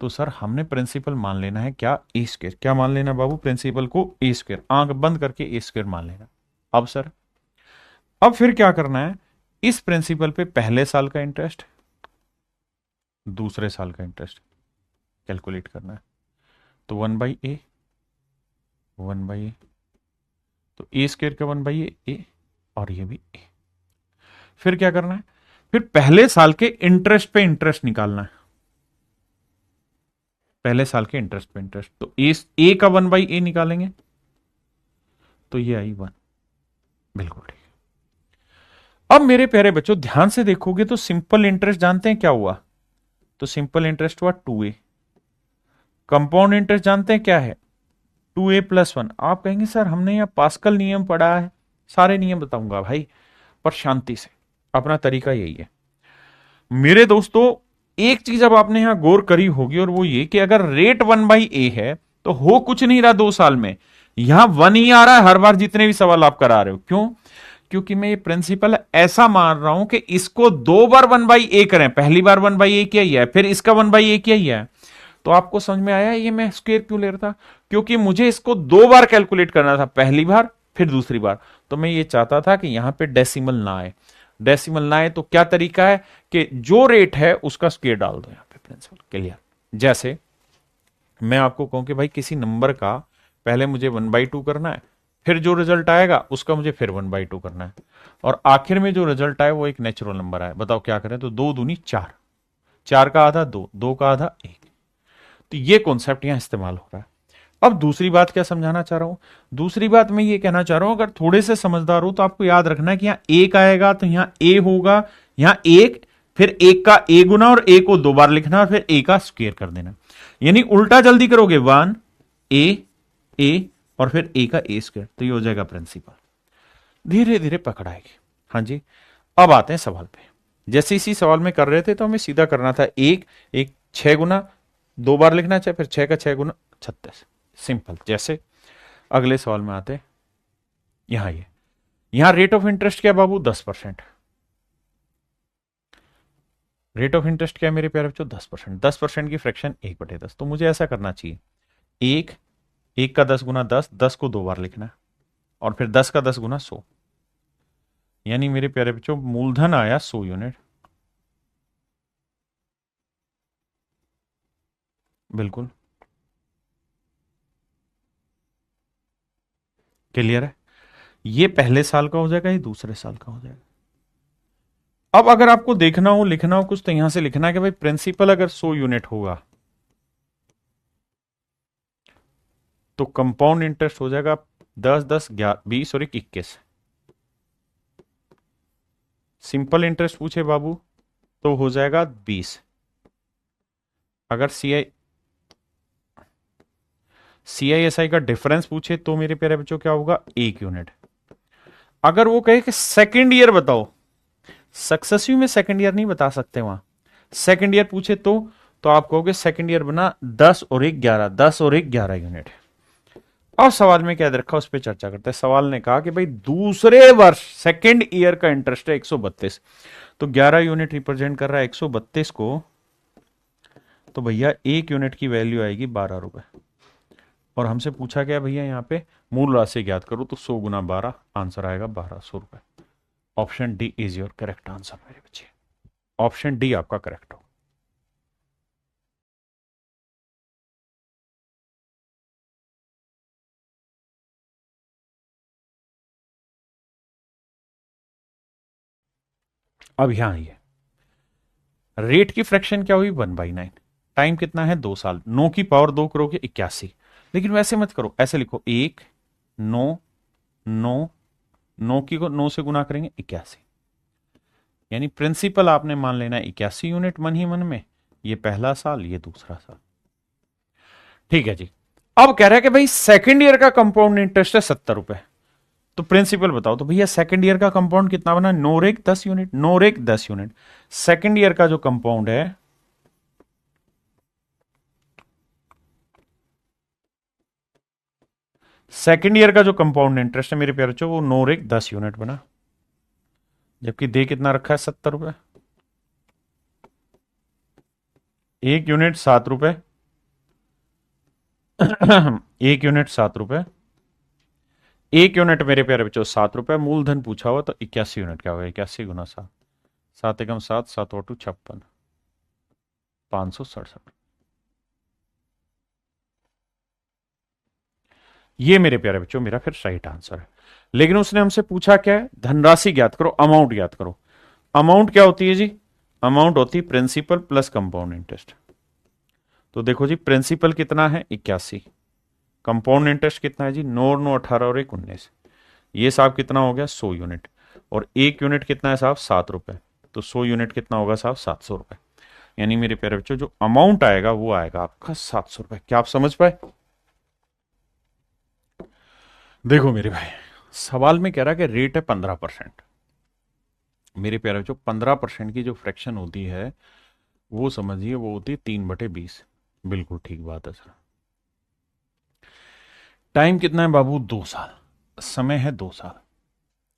तो सर हमने प्रिंसिपल मान लेना है क्या, a²। क्या मान लेना बाबू, प्रिंसिपल को a², आंख बंद करके a² मान लेना। अब सर अब फिर क्या करना है, इस प्रिंसिपल पे पहले साल का इंटरेस्ट दूसरे साल का इंटरेस्ट कैलकुलेट करना है, तो 1/a 1/a, तो a² का 1/a और ये भी a। फिर क्या करना है, फिर पहले साल के इंटरेस्ट पे इंटरेस्ट निकालना है, पहले साल के इंटरेस्ट पे इंटरेस्ट, तो a का 1/a निकालेंगे तो ये आई 1, बिल्कुल ठीक। अब मेरे प्यारे बच्चों ध्यान से देखोगे तो सिंपल इंटरेस्ट जानते हैं क्या हुआ, तो सिंपल इंटरेस्ट हुआ 2a। कंपाउंड इंटरेस्ट जानते हैं क्या है, 2a+1। आप कहेंगे सर हमने यहां पास्कल नियम पढ़ा है, सारे नियम बताऊंगा भाई, पर शांति से, अपना तरीका यही है। मेरे दोस्तों एक चीज अब आपने यहां गौर करी होगी, और वो ये कि अगर रेट 1/a है तो हो कुछ नहीं रहा 2 साल में, यहां 1 ही आ रहा है हर बार जितने भी सवाल आप करा रहे हो। क्यों, क्योंकि मैं ये प्रिंसिपल ऐसा मान रहा हूं कि इसको 2 बार 1/a करें, पहली बार 1/a किया ही है, फिर इसका 1/a किया ही है। तो आपको समझ में आया ये मैं स्क्वायर क्यों ले रहा था, क्योंकि मुझे इसको 2 बार कैलकुलेट करना था, पहली बार फिर दूसरी बार। तो मैं ये चाहता था कि यहां पे डेसिमल ना आए, डेसिमल ना आए तो क्या तरीका है कि जो रेट है उसका स्क्वायर डाल दो यहां पे, प्रिंसिपल क्लियर। जैसे मैं आपको कहूं कि भाई किसी नंबर का पहले मुझे 1/2 करना है, फिर जो रिजल्ट आएगा उसका मुझे फिर 1/2 करना है, और आखिर में जो रिजल्ट आए वो एक नेचुरल नंबर आए। बताओ क्या करें, तो 2 दूनी 4, 4 का आधा 2, 2 का आधा 1। तो ये कॉन्सेप्ट यहां इस्तेमाल हो रहा है। अब दूसरी बात क्या समझाना चाह रहा हूं, दूसरी बात मैं ये कहना चाह रहा हूं, अगर थोड़े से समझदार हो तो आपको याद रखना है कि यहां 1 आएगा तो यहां a होगा, यहां 1, फिर 1 का a गुना और a को 2 बार लिखना और फिर a का स्क्वायर कर देना, यानी उल्टा जल्दी करोगे 1 a और फिर a का a², तो ये हो जाएगा प्रिंसिपल। धीरे धीरे पकड़ आएगी। हाँ जी, अब आते हैं सवाल पे। जैसे इसी सवाल में कर रहे थे तो हमें सीधा करना था 1 1 6 गुना 2 बार लिखना चाहिए, फिर 6 का 6 गुना 36, सिंपल। जैसे अगले सवाल में आते, यहां ये, यहां रेट ऑफ इंटरेस्ट क्या बाबू, 10%। रेट ऑफ इंटरेस्ट क्या है मेरे प्यारे बच्चों, 10%। 10% की फ्रैक्शन 1/10। तो मुझे ऐसा करना चाहिए, एक, एक का 10 गुना 10, 10 को 2 बार लिखना है, और फिर 10 का 10 गुना 100, यानी मेरे प्यारे बच्चों मूलधन आया 100 यूनिट। बिल्कुल क्लियर है। ये पहले साल का हो जाएगा, ये दूसरे साल का हो जाएगा। अब अगर आपको देखना हो, लिखना हो कुछ, तो यहां से लिखना है कि भाई प्रिंसिपल अगर 100 यूनिट होगा तो कंपाउंड इंटरेस्ट हो जाएगा 10, 10, 11, 20 और 21। सिंपल इंटरेस्ट पूछे बाबू तो हो जाएगा 20। अगर CISI का डिफरेंस पूछे तो मेरे प्यारे बच्चों क्या होगा, 1 यूनिट। अगर वो कहे कि सेकेंड ईयर बताओ, सक्सेसिव में सेकेंड ईयर नहीं बता सकते वहां, सेकेंड ईयर पूछे तो आप कहोगे सेकेंड ईयर बना 10 और 1 11, 10 और 1 11 यूनिट। अब सवाल में क्या दे रखा उस पर चर्चा करते हैं। सवाल ने कहा कि भाई दूसरे वर्ष सेकेंड ईयर का इंटरेस्ट है 132, तो 11 यूनिट रिप्रेजेंट कर रहा है 132 को, तो भैया 1 यूनिट की वैल्यू आएगी 12 रुपए। और हमसे पूछा गया भैया यहाँ पे मूल राशि ज्ञात करो, तो 100 गुना 12, आंसर आएगा 1200 रुपए। Option D is your correct answer मेरे बच्चे, ऑप्शन डी आपका करेक्ट हो। अब यहां आइए, रेट की फ्रैक्शन क्या हुई, 1/9। टाइम कितना है, 2 साल। 9 की पावर 2 करोगे 81, लेकिन वैसे मत करो, ऐसे लिखो 1, 9, 9, 9 की को 9 से गुना करेंगे 81, यानी प्रिंसिपल आपने मान लेना 81 यूनिट मन ही मन में। ये पहला साल, ये दूसरा साल। ठीक है जी। अब कह रहा है कि भाई सेकंड ईयर का कंपाउंड इंटरेस्ट है 70 रुपए, तो प्रिंसिपल बताओ। तो भैया सेकंड ईयर का कंपाउंड कितना बना, नोरेक 10 यूनिट, नोरेक 10 यूनिट। सेकंड ईयर का जो कंपाउंड है, सेकंड ईयर का जो कंपाउंड इंटरेस्ट है मेरे प्यारे बच्चों, वो नोरेक 10 यूनिट बना, जबकि दे कितना रखा है, 70 रुपए। 1 यूनिट 7 रुपए, 1 यूनिट 7 रुपए, 1 यूनिट मेरे प्यारे बच्चों 7 रुपए। मूलधन पूछा हुआ तो 81 यूनिट क्या होगा, 81 गुना 7, 7 एकम 7, 7 और 2 56, 567। ये मेरे प्यारे बच्चों मेरा फिर राइट आंसर है। लेकिन उसने हमसे पूछा क्या है, धनराशि ज्ञात करो, अमाउंट ज्ञात करो। अमाउंट क्या होती है जी, अमाउंट होती है प्रिंसिपल प्लस कंपाउंड इंटरेस्ट। तो देखो जी, प्रिंसिपल कितना है 81, कंपाउंड इंटरेस्ट कितना है जी 9, 9, 18 और 1 19, ये साहब कितना हो गया 100 यूनिट, और 1 यूनिट कितना है साहब 7 रुपए, तो 100 यूनिट कितना होगा साहब 700 रुपए। यानी मेरे प्यारे बच्चों जो अमाउंट आएगा वो आएगा आपका 700 रुपए। क्या आप समझ पाए। देखो मेरे भाई, सवाल में कह रहा है कि रेट है 15%। मेरे प्यारे बच्चों 15% की जो फ्रैक्शन होती है वो समझिए वो होती है 3/20। बिल्कुल ठीक बात है सर। टाइम कितना है बाबू, 2 साल। समय है 2 साल।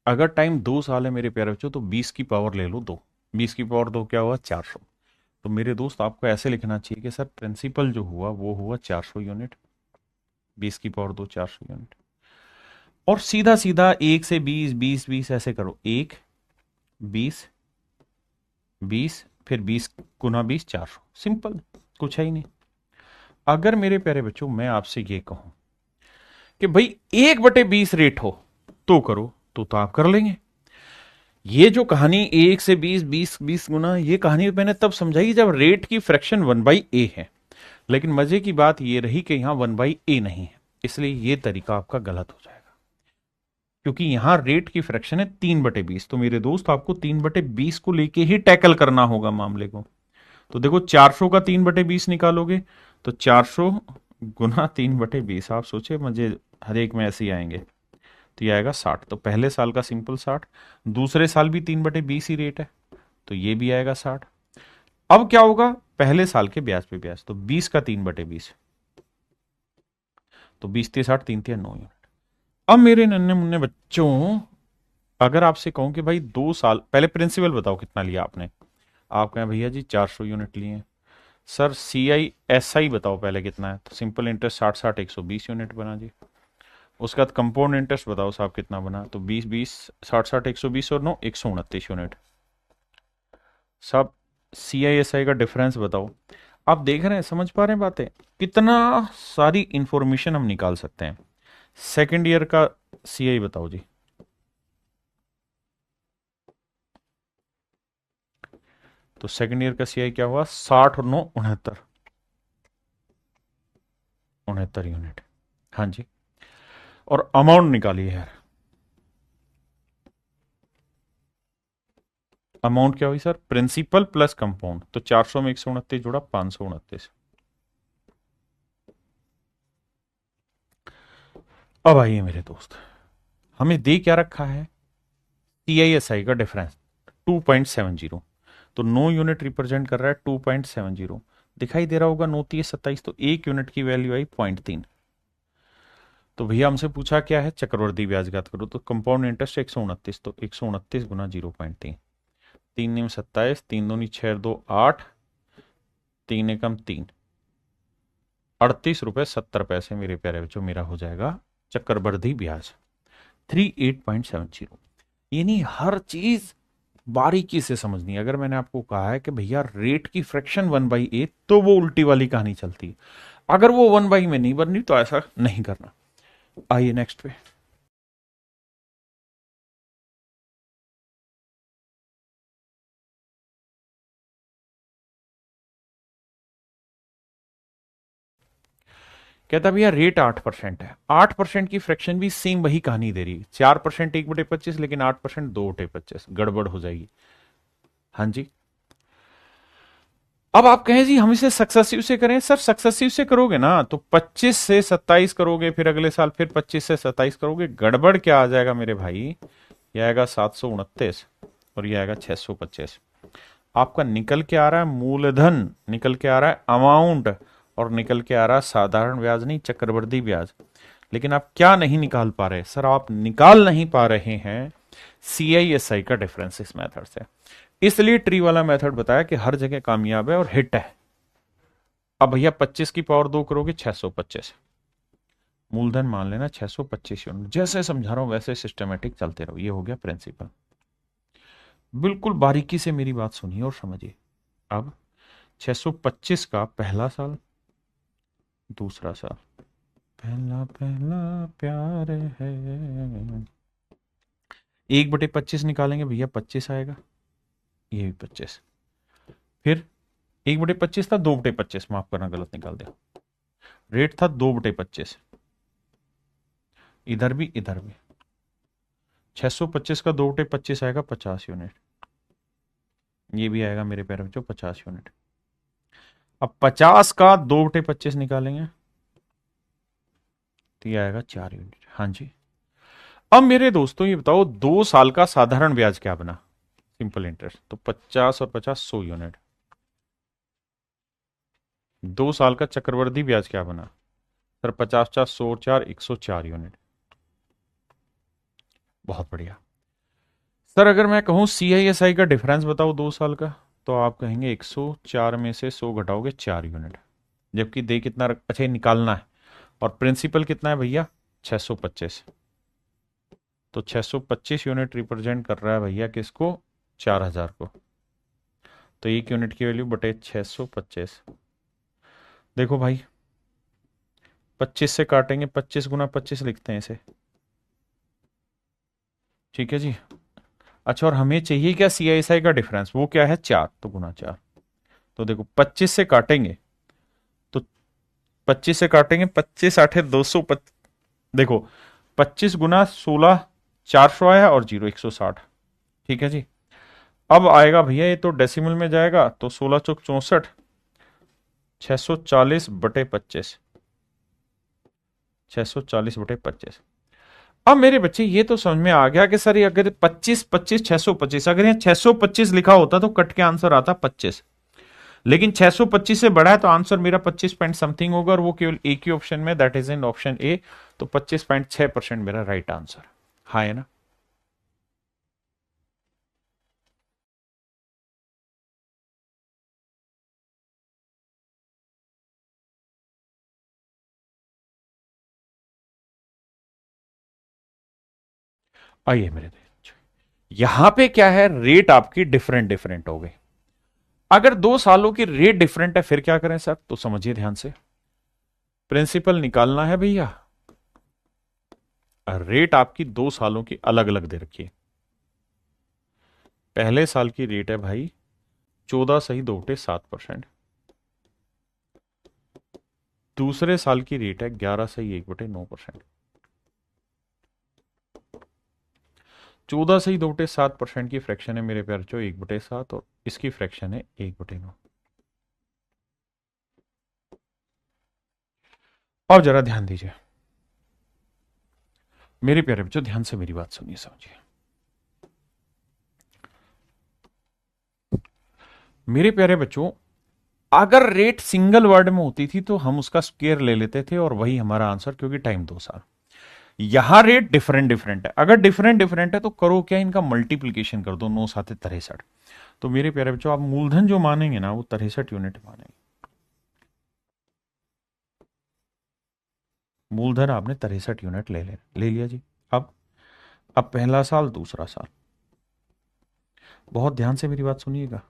अगर टाइम 2 साल है मेरे प्यारे बच्चों, तो 20 की पावर ले लो 2, 20 की पावर 2 क्या हुआ 400। तो मेरे दोस्त आपको ऐसे लिखना चाहिए कि सर प्रिंसिपल जो हुआ वो हुआ 400 यूनिट, 20 की पावर 2 400 यूनिट। और सीधा सीधा 1 से 20, 20, 20 ऐसे करो, 1, 20, 20, फिर 20 गुना 20 400, सिंपल, कुछ है ही नहीं। अगर मेरे प्यारे बच्चों मैं आपसे ये कहूं कि भाई 1/20 रेट हो तो करो, तो आप कर लेंगे। ये जो कहानी 1 से 20, 20, 20 गुना, ये कहानी मैंने तब समझाई जब रेट की फ्रैक्शन 1/a है। लेकिन मजे की बात ये रही कि यहां 1/a नहीं है, इसलिए ये तरीका आपका गलत हो जाएगा, क्योंकि यहां रेट की फ्रैक्शन है 3/20। तो मेरे दोस्त आपको 3/20 को लेके ही टैकल करना होगा मामले को। तो देखो 400 का 3/20 निकालोगे तो 400 गुना 3/20, आप सोचे मजे हर एक में ऐसे ही आएंगे, तो ये आएगा 60। तो पहले साल का सिंपल 60, दूसरे साल भी 3/20 ही रेट है, तो ये भी आएगा 60। अब क्या होगा, पहले साल के ब्याज पे ब्याज, तो 20 का 3/20, तो 20 × 60 3 × 9 यूनिट। अब मेरे नन्हे मुन्ने बच्चों, अगर आपसे कहूं कि भाई 2 साल पहले प्रिंसिपल बताओ कितना लिया आपने, आप कहें भैया जी 400 यूनिट लिए हैं। Sir C I S I बताओ पहले कितना है, तो सिंपल इंटरेस्ट 60-60 120 यूनिट बना जी। उसके बाद कंपाउंड इंटरेस्ट बताओ साहब कितना बना, तो 20-20 60-60 120 और 9 129 यूनिट। सब सी आई एस आई का डिफरेंस बताओ। आप देख रहे हैं, समझ पा रहे हैं बातें, कितना सारी इंफॉर्मेशन हम निकाल सकते हैं। सेकेंड ईयर का सी आई बताओ जी। तो सेकेंड ईयर का सी आई क्या हुआ, 60 और 9 69 69 यूनिट। हाँ जी, और अमाउंट निकालिए यार। अमाउंट क्या हुई सर, प्रिंसिपल प्लस कंपाउंड, तो 400 में 129 जोड़ा 529। अब आइए मेरे दोस्त, हमें दे क्या रखा है, सी आई एस आई का डिफरेंस 2.70, तो 9 यूनिट रिप्रेजेंट कर रहा है 2.70। दिखाई दे रहा होगा 9×3=27, तो 1 यूनिट की वैल्यू आई 0.3। तो भैया हमसे पूछा क्या है, चक्रवर्ती ब्याज ज्ञात करो, तो कंपाउंड इंटरेस्ट 129, तो 129 गुना 0.3, 3×9=27, 3×2=6, 8, 3×1=3, 38 रुपये 70 पैसे मेरे प्यारे बच्चों मेरा हो जाएगा चक्रवर्ती ब्याज 38.70। यानी हर चीज बारीकी से समझनी है। अगर मैंने आपको कहा है कि भैया रेट की फ्रैक्शन 1/8, तो वो उल्टी वाली कहानी चलती है। अगर वो 1/, में नहीं बननी तो ऐसा नहीं करना। आइए नेक्स्ट पे। कहता भैया रेट 8% है, 8% की फ्रैक्शन भी सेम वही कहानी दे रही है, 4% 1/25, लेकिन 8% 2/25, गड़बड़ हो जाएगी। हाँ जी। अब आप कहें जी हम इसे सक्सेसिव से करें, सर सक्सेसिव से करोगे ना तो 25 से 27 करोगे, फिर अगले साल फिर 25 से 27 करोगे, गड़बड़ क्या आ जाएगा मेरे भाई, यह आएगा 729 और यह आएगा 625। आपका निकल के आ रहा है मूलधन, निकल के आ रहा है अमाउंट, और निकल के आ रहा है साधारण ब्याज नहीं चक्रवृद्धि ब्याज। लेकिन आप क्या नहीं निकाल पा रहे सर, आप निकाल नहीं पा रहे हैं सी आई एस आई का डिफरेंस इस मेथड से। इसलिए ट्री वाला मेथड बताया कि हर जगह कामयाब है और हिट है। अब भैया 25 की पावर 2 करोगे 625, मूलधन मान लेना 625 यूनिट। जैसे समझा रहा हूं वैसे सिस्टमेटिक चलते रहो, ये हो गया प्रिंसिपल। बिल्कुल बारीकी से मेरी बात सुनिए और समझिए। अब 625 का पहला साल, दूसरा साल, पहला पहला प्यार है, 1/25 निकालेंगे भैया 25 आएगा, ये भी 25। फिर 1/25 था, 2/25, माफ करना गलत निकाल दिया, रेट था 2/25, इधर भी इधर भी। 625 का 2/25 आएगा 50 यूनिट, ये भी आएगा मेरे पैर बच्चों 50 यूनिट। अब 50 का 2/25 निकालेंगे तो ये आएगा 4 यूनिट। हाँ जी। अब मेरे दोस्तों ये बताओ 2 साल का साधारण ब्याज क्या बना, सिंपल इंटरेस्ट, तो 50 और 50 100 यूनिट। 2 साल का चक्रवर्ती ब्याज क्या बना सर, 50 50 100 4 104 यूनिट। बहुत बढ़िया। सर अगर मैं कहूं सी आई एस आई का डिफरेंस बताओ 2 साल का, तो आप कहेंगे 104 में से 100 घटाओगे 4 यूनिट, जबकि दे कितना अच्छा निकालना है, और प्रिंसिपल कितना है भैया 625, तो 625 यूनिट रिप्रेजेंट कर रहा है भैया किसको, 4000 को, तो 1 यूनिट की वैल्यू बटे 625। देखो भाई 25 से काटेंगे, 25 × 25 लिखते हैं इसे, ठीक है जी। अच्छा और हमें चाहिए क्या सी आई एस आई का डिफरेंस, वो क्या है 4, तो ×4। तो देखो 25 से काटेंगे, तो 25 से काटेंगे, 25 8 200, देखो 25 × 16 400 आया, और 0 160, ठीक है जी। अब आएगा भैया ये तो डेसिमल में जाएगा, तो 16 चौक 64, 640/25, 640/25। अब मेरे बच्चे ये तो समझ में आ गया कि सर ये अगर 25 25 625, अगर यहाँ 625 लिखा होता तो कट के आंसर आता 25, लेकिन 625 से बड़ा है तो आंसर मेरा 25 पॉइंट समथिंग होगा, और वो केवल एक ही ऑप्शन में, that is in option A. तो 25.6% मेरा राइट आंसर। हाँ है ना? आइए मेरे देश, यहां पे क्या है, रेट आपकी डिफरेंट डिफरेंट हो गई। अगर 2 सालों की रेट डिफरेंट है फिर क्या करें सर? तो समझिए ध्यान से, प्रिंसिपल निकालना है भैया, रेट आपकी 2 सालों की अलग अलग दे रखी है। पहले साल की रेट है भाई 14 सही 2 बटे 7%। दूसरे साल की रेट है 11 सही 1 बटे 9%। 14 सही 2 बटे 7% की फ्रैक्शन है मेरे प्यारे बच्चों 1 बटे 7, और इसकी फ्रैक्शन है 1 बटे 9। और जरा ध्यान दीजिए मेरे प्यारे बच्चों, ध्यान से मेरी बात सुनिए समझिए। मेरे प्यारे बच्चों, अगर रेट सिंगल वर्ड में होती थी तो हम उसका स्क्वायर ले लेते थे और वही हमारा आंसर, क्योंकि टाइम 2 साल। यहां रेट डिफरेंट डिफरेंट है, अगर डिफरेंट डिफरेंट है तो करो क्या, इनका मल्टीप्लीकेशन कर दो, 9 7 63। तो मेरे प्यारे बच्चों, आप मूलधन जो मानेंगे ना वो 63 यूनिट मानेंगे। मूलधन आपने 63 यूनिट ले लिया जी। अब पहला साल दूसरा साल, बहुत ध्यान से मेरी बात सुनिएगा।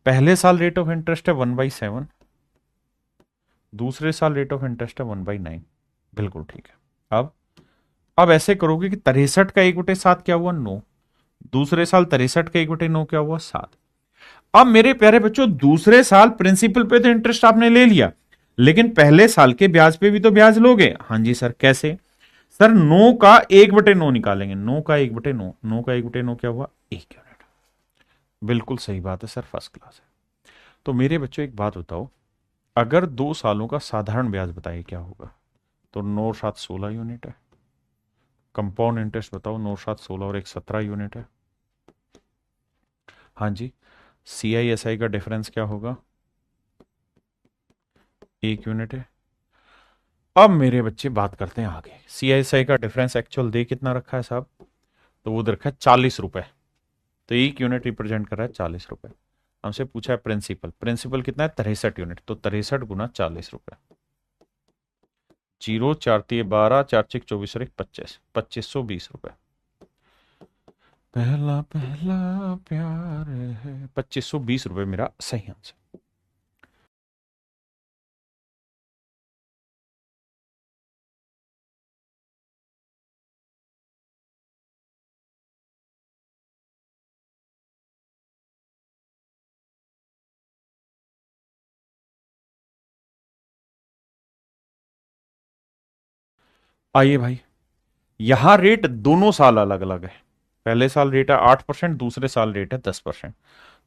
पहले साल रेट ऑफ इंटरेस्ट है 1/7, दूसरे साल रेट ऑफ इंटरेस्ट है 1/9। बिल्कुल ठीक है। अब ऐसे करोगे कि 63 का 1/7 क्या हुआ? 9। दूसरे साल 63 का 1/9 क्या हुआ? 7। अब मेरे प्यारे बच्चों, दूसरे साल प्रिंसिपल पे तो इंटरेस्ट आपने ले लिया, लेकिन पहले साल के ब्याज पे भी तो ब्याज लोगे। हाँ जी सर, कैसे? सर 9 का 1/9 निकालेंगे। 9 का 1/9, 9 का 1/9 क्या हुआ? 1 यूनिट। बिल्कुल सही बात है सर, फर्स्ट क्लास है। तो मेरे बच्चों एक बात बताओ, अगर 2 सालों का साधारण ब्याज बताइए क्या होगा? तो 9 7 16 यूनिट है। कंपाउंड इंटरेस्ट बताओ, 9 7 16 और 1 17 यूनिट है। हाँ जी। CISI का डिफरेंस क्या होगा? 1 यूनिट है। अब मेरे बच्चे बात करते हैं आगे। CISI का डिफरेंस एक्चुअल दे कितना रखा है साहब? तो वो दे रखा है 40 रुपए। तो 1 यूनिट रिप्रेजेंट कर रहा है 40 रुपए। हमसे पूछा है प्रिंसिपल, प्रिंसिपल कितना है? 63 यूनिट, तो 63 गुना 40 रुपए। 0 4 3 12, 4 6 24 और 1 25, 2520 रुपए। पहला पहला प्यार है, 2520 रुपए मेरा सही आंसर। आइए भाई, यहां रेट दोनों साल अलग अलग है। पहले साल रेट है 8%, दूसरे साल रेट है 10%।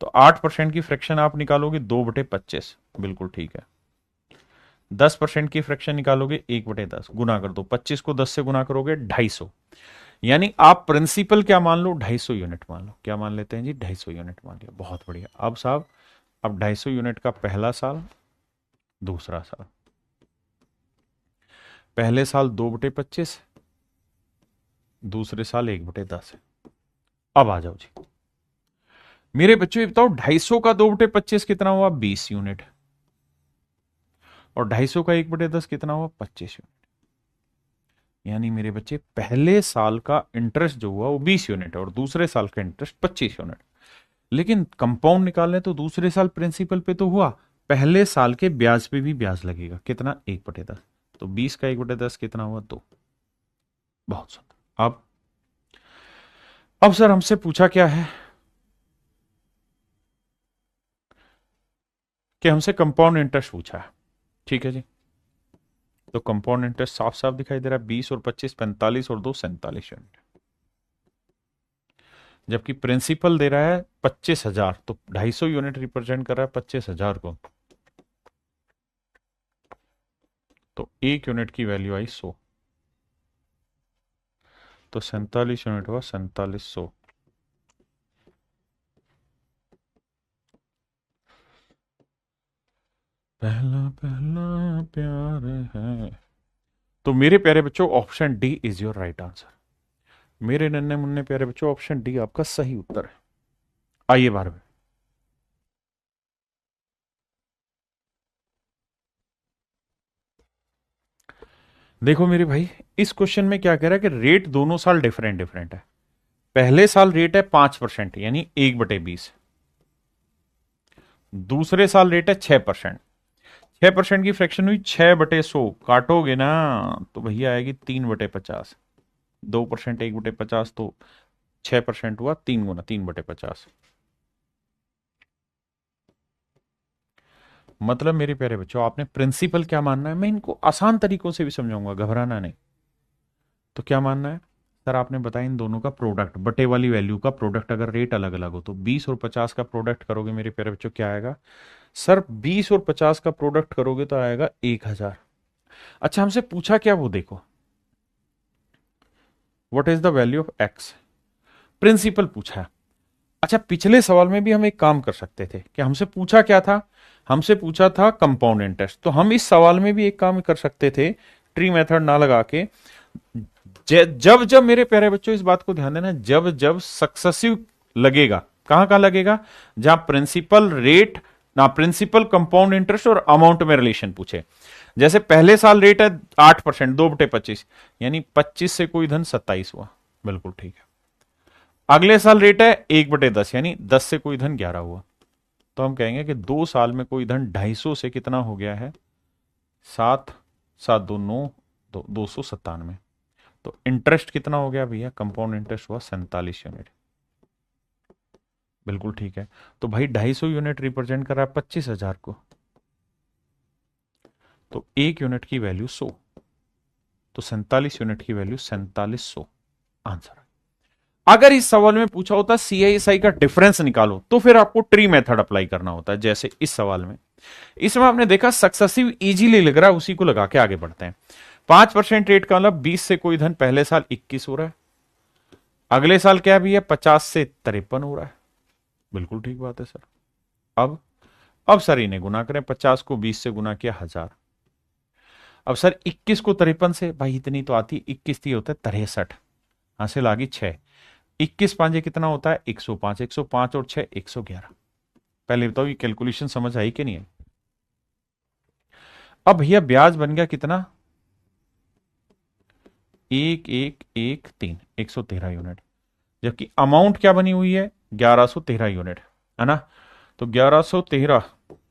तो 8% की फ्रैक्शन आप निकालोगे 2/25। बिल्कुल ठीक है। 10% की फ्रैक्शन निकालोगे 1/10। गुना कर दो, 25 को 10 से गुना करोगे 250। यानी आप प्रिंसिपल क्या मान लो? 250 यूनिट मान लो। क्या मान लेते हैं जी? 250 यूनिट मान लिया। बहुत बढ़िया। अब साहब, अब 250 यूनिट का पहला साल, दूसरा साल। पहले साल 2/25, दूसरे साल 1/10 है। अब आ जाओ जी मेरे बच्चों, ये बताओ 250 का 2/25 कितना हुआ? 20 यूनिट। और 250 का 1/10 कितना हुआ? 25 यूनिट। यानी मेरे बच्चे, पहले साल का इंटरेस्ट जो हुआ वो 20 यूनिट है और दूसरे साल का इंटरेस्ट 25 यूनिट। लेकिन कंपाउंड निकालने तो दूसरे साल प्रिंसिपल पे तो हुआ, पहले साल के ब्याज पे भी ब्याज लगेगा। कितना? 1/10। तो 20 का 1/10 कितना हुआ? 2। बहुत सुंदर। अब सर हमसे पूछा क्या है कि हमसे कंपाउंड इंटरेस्ट पूछा है। ठीक है जी। तो कंपाउंड इंटरेस्ट साफ साफ दिखाई दे रहा है, 20 और 25 45 और 2 47 यूनिट। जबकि प्रिंसिपल दे रहा है 25,000, तो 250 यूनिट रिप्रेजेंट कर रहा है 25,000 को। तो 1 यूनिट की वैल्यू आई 100। तो 47 यूनिट हुआ 4700। पहला पहला प्यार है तो मेरे प्यारे बच्चों option D is your right answer. मेरे नन्हे मुन्ने प्यारे बच्चों ऑप्शन डी आपका सही उत्तर है। आइए 12वें। देखो मेरे भाई, इस क्वेश्चन में क्या कह रहा है कि रेट दोनों साल डिफरेंट डिफरेंट है। पहले साल रेट है 5% यानी 1/20। दूसरे साल रेट है 6%। 6% की फ्रैक्शन हुई 6/100, काटोगे ना तो भैया आएगी 3/50। 2% 1/50 तो 6% हुआ 3 गुना 3/50। मतलब मेरे प्यारे बच्चों आपने प्रिंसिपल क्या मानना है, मैं इनको आसान तरीकों से भी समझाऊंगा, घबराना नहीं। तो क्या मानना है सर, आपने बताया इन दोनों का प्रोडक्ट, बटे वाली वैल्यू का प्रोडक्ट अगर रेट अलग अलग हो तो 20 और 50 का प्रोडक्ट करोगे मेरे प्यारे बच्चों क्या आएगा सर, 20 और 50 का प्रोडक्ट करोगे तो आएगा 1000। अच्छा हमसे पूछा क्या वो देखो, what is the value of x, principal पूछा है। अच्छा पिछले सवाल में भी हम एक काम कर सकते थे कि हमसे पूछा क्या था, हमसे पूछा था कंपाउंड इंटरेस्ट, तो हम इस सवाल में भी एक काम कर सकते थे, ट्री मेथड ना लगा के, जब जब मेरे प्यारे बच्चों इस बात को ध्यान देना, जब जब सक्सेसिव लगेगा, कहां कहां लगेगा, जहां प्रिंसिपल रेट ना प्रिंसिपल कंपाउंड इंटरेस्ट और अमाउंट में रिलेशन पूछे। जैसे पहले साल रेट है 8%, 2/25 यानी 25 से कोई धन 27 हुआ, बिल्कुल ठीक है। अगले साल रेट है 1/10 यानी 10 से कोई धन 11 हुआ, तो हम कहेंगे कि 2 साल में कोई धन 250 से कितना हो गया है, 7, 7 2 9, 297। तो इंटरेस्ट कितना हो गया भैया, कंपाउंड इंटरेस्ट हुआ 47 यूनिट, बिल्कुल ठीक है। तो भाई 250 यूनिट रिप्रेजेंट कर रहा है 25,000 को, तो 1 यूनिट की वैल्यू 100, तो 47 यूनिट की वैल्यू 4700 आंसर। अगर इस सवाल में पूछा होता CISI का डिफरेंस निकालो तो फिर आपको ट्री मेथड अप्लाई करना होता है, जैसे इस सवाल में। इसमें आपने देखा सक्सेसिव इजीली लग रहा है, उसी को लगा के आगे बढ़ते हैं। 5% रेट का मतलब 20 से कोई धन पहले साल 21 हो रहा है, अगले साल क्या भी है 50 से 53 हो रहा है, बिल्कुल ठीक बात है सर। अब सर इन्हें गुना करें, 50 को 20 से गुना किया 1000। अब सर 21 को 53 से, भाई इतनी तो आती, 21 थी होता है 63, हासिल आ गई 6, 21 पांचे कितना होता है 105, 105 और 6 111। पहले बताओ ये कैलकुलेशन समझ आई कि नहीं आई। अब भैया ब्याज बन गया कितना, 1113, 113 यूनिट, जबकि अमाउंट क्या बनी हुई है 1113 यूनिट, है ना। तो 1113,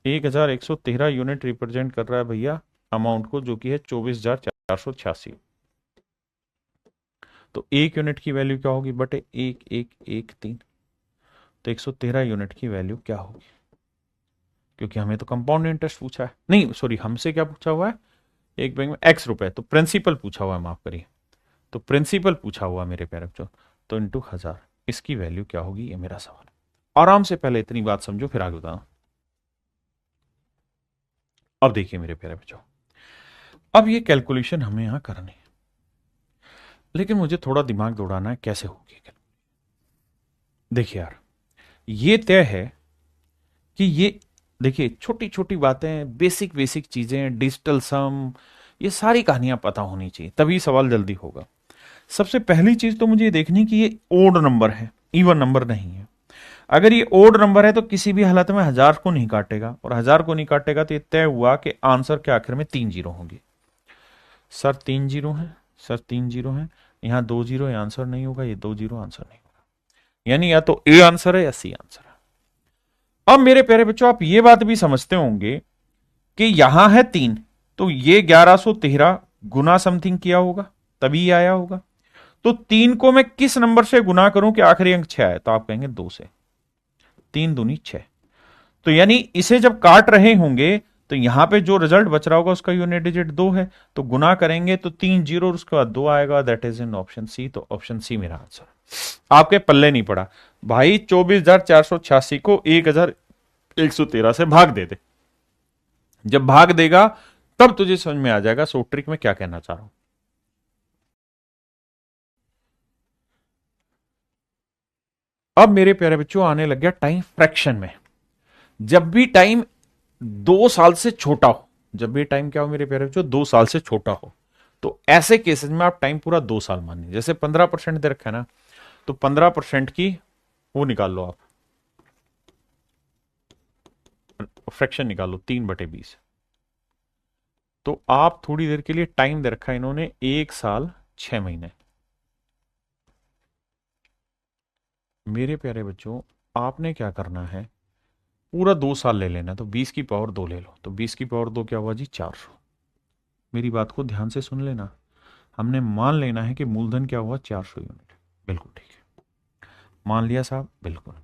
1113 यूनिट रिप्रेजेंट कर रहा है भैया अमाउंट को, जो कि है 24,486। तो 1 यूनिट की वैल्यू क्या होगी बटे 1113, तो 113 यूनिट की वैल्यू क्या होगी, क्योंकि हमें तो कंपाउंड इंटरेस्ट पूछा है, नहीं सॉरी हमसे क्या पूछा हुआ है, एक बैंक में x रुपए, तो प्रिंसिपल पूछा हुआ है, माफ करिए, तो प्रिंसिपल पूछा हुआ मेरे प्यारे बच्चों, तो इंटू 1000 इसकी वैल्यू क्या होगी, ये मेरा सवाल है। आराम से पहले इतनी बात समझो फिर आगे बताना। अब देखिए मेरे प्यारे बच्चों, अब ये कैलकुलेशन हमें यहां करनी है, लेकिन मुझे थोड़ा दिमाग दौड़ाना है कैसे होगी। देखिए यार, ये तय है कि ये देखिए छोटी छोटी बातें, बेसिक बेसिक चीजें, डिजिटल सम, ये सारी कहानियां पता होनी चाहिए, तभी सवाल जल्दी होगा। सबसे पहली चीज तो मुझे देखनी कि ये ओड नंबर है, इवन नंबर नहीं है। अगर ये ओड नंबर है तो किसी भी हालत में 1000 को नहीं काटेगा, और 1000 को नहीं काटेगा तो ये तय हुआ कि आंसर के आखिर में 3 जीरो होंगे। सर 3 जीरो है, सर 3 जीरो है, यहां 2 जीरो, ये आंसर नहीं होगा, ये 2 जीरो आंसर नहीं होगा, यानी या तो ए आंसर है या सी आंसर है। अब मेरे प्यारे बच्चों आप ये बात भी समझते होंगे कि यहां है 3, तो ये 1113 गुना समथिंग किया होगा तभी आया होगा। तो 3 को मैं किस नंबर से गुना करूं कि आखिरी अंक 6 आए, तो आप कहेंगे 2 से, 3 दूनी 6। तो यानी इसे जब काट रहे होंगे तो यहां पे जो रिजल्ट बच रहा होगा उसका यूनिट डिजिट 2 है, तो गुना करेंगे तो 3 जीरो और उसके बाद 2 आएगा, that is in option C. तो ऑप्शन सी मेरा आंसर, आपके पल्ले नहीं पड़ा भाई, 24,486 को 1,113 से भाग दे दे, जब भाग देगा तब तुझे समझ में आ जाएगा सो ट्रिक में क्या कहना चाह रहा हूं। अब मेरे प्यारे बच्चों आने लग गया टाइम फ्रैक्शन में। जब भी टाइम 2 साल से छोटा हो, जब भी टाइम क्या हो मेरे प्यारे बच्चों 2 साल से छोटा हो, तो ऐसे केसेस में आप टाइम पूरा 2 साल मानिए। जैसे 15% दे रखा है ना, तो 15% की वो निकाल लो आप, फ्रैक्शन निकालो 3/20। तो आप थोड़ी देर के लिए टाइम दे रखा है इन्होंने 1 साल 6 महीने। मेरे प्यारे बच्चों, आपने क्या करना है, पूरा 2 साल ले लेना। तो 20 की पावर 2 ले लो, तो 20 की पावर 2 क्या हुआ जी, 400। मेरी बात को ध्यान से सुन लेना, हमने मान लेना है कि मूलधन क्या हुआ, 400 यूनिट। बिल्कुल ठीक है, मान लिया साहब, बिल्कुल।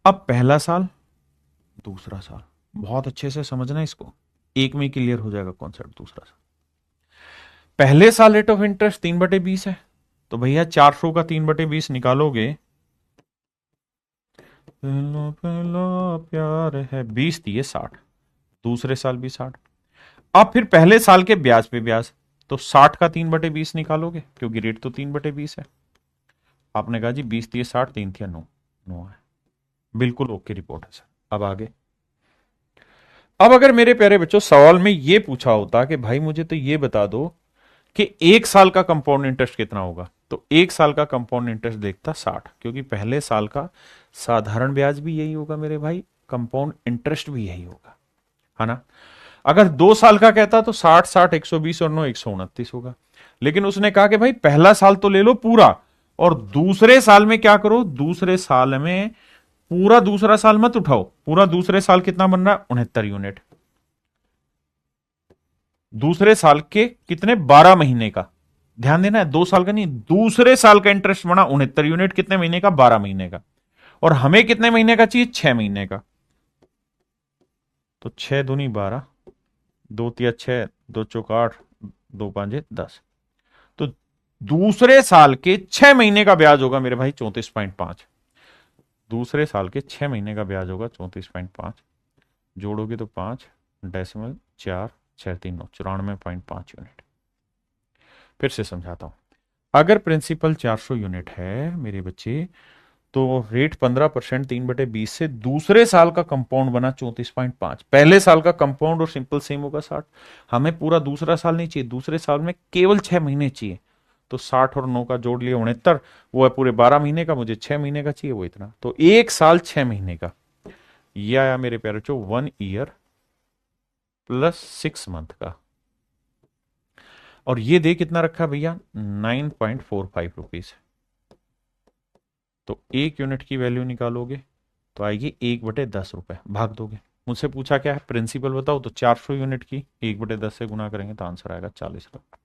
अब पहला साल, दूसरा साल, बहुत अच्छे से समझना इसको, एक में ही क्लियर हो जाएगा कॉन्सेप्ट। दूसरा साल, पहले साल रेट ऑफ इंटरेस्ट 3/20 है, तो भैया 400 का 3/20 निकालोगे, पहला पहला प्यार है 20 दिए 60, दूसरे साल भी 60। अब फिर पहले साल के ब्याज पे ब्याज, तो 60 का 3/20 निकालोगे, क्योंकि रेट तो 3/20 है। आपने कहा जी 20 दिए 60, 3 थिया 9, 9 है, बिल्कुल ओके रिपोर्ट है सर। अब आगे, अब अगर मेरे प्यारे बच्चों सवाल में ये पूछा होता कि भाई मुझे तो ये बता दो कि 1 साल का कंपाउंड इंटरेस्ट कितना होगा, तो 1 साल का कंपाउंड इंटरेस्ट देखता 60, क्योंकि पहले साल का साधारण ब्याज भी यही होगा मेरे भाई, कंपाउंड इंटरेस्ट भी यही होगा, है ना। अगर 2 साल का कहता तो 60 60 120 और 9 129 होगा। लेकिन उसने कहा कि भाई पहला साल तो ले लो पूरा, और दूसरे साल में क्या करो, दूसरे साल में पूरा दूसरा साल मत उठाओ, पूरा दूसरे साल कितना बन रहा है, 69 यूनिट। दूसरे साल के कितने, 12 महीने का, ध्यान देना है, 2 साल का नहीं, दूसरे साल का इंटरेस्ट बना 69 यूनिट, कितने महीने का, 12 महीने का। और हमें कितने महीने का चाहिए, 6 महीने का। तो 6 दूनी 12, 2 तिया 6, 2 चौक 8, 2 5 10। तो दूसरे साल के 6 महीने का ब्याज होगा मेरे भाई 34.5। दूसरे साल के 6 महीने का ब्याज होगा 34.5। जोड़ोगे तो 5.4 6 3 9 94.5 यूनिट। फिर से समझाता हूं, अगर प्रिंसिपल 400 यूनिट है मेरे बच्चे, तो रेट 15% 3/20 से दूसरे साल का कंपाउंड बना 34.5। पहले साल का कंपाउंड और सिंपल सेम होगा 60। हमें पूरा दूसरा साल नहीं चाहिए, दूसरे साल में केवल 6 महीने चाहिए, तो 60 और 9 का जोड़ लिया 69, वो है पूरे 12 महीने का, मुझे 6 महीने का चाहिए, वो इतना। तो 1 साल 6 महीने का, यह आया मेरे प्यारे बच्चों 1 ईयर प्लस 6 मंथ का। और ये दे कितना रखा भैया, 9.45 रुपीज। तो 1 यूनिट की वैल्यू निकालोगे तो आएगी 1/10 रुपए, भाग दोगे। मुझसे पूछा क्या है, प्रिंसिपल बताओ, तो 400 यूनिट की 1/10 से गुना करेंगे तो आंसर आएगा 40 रुपए।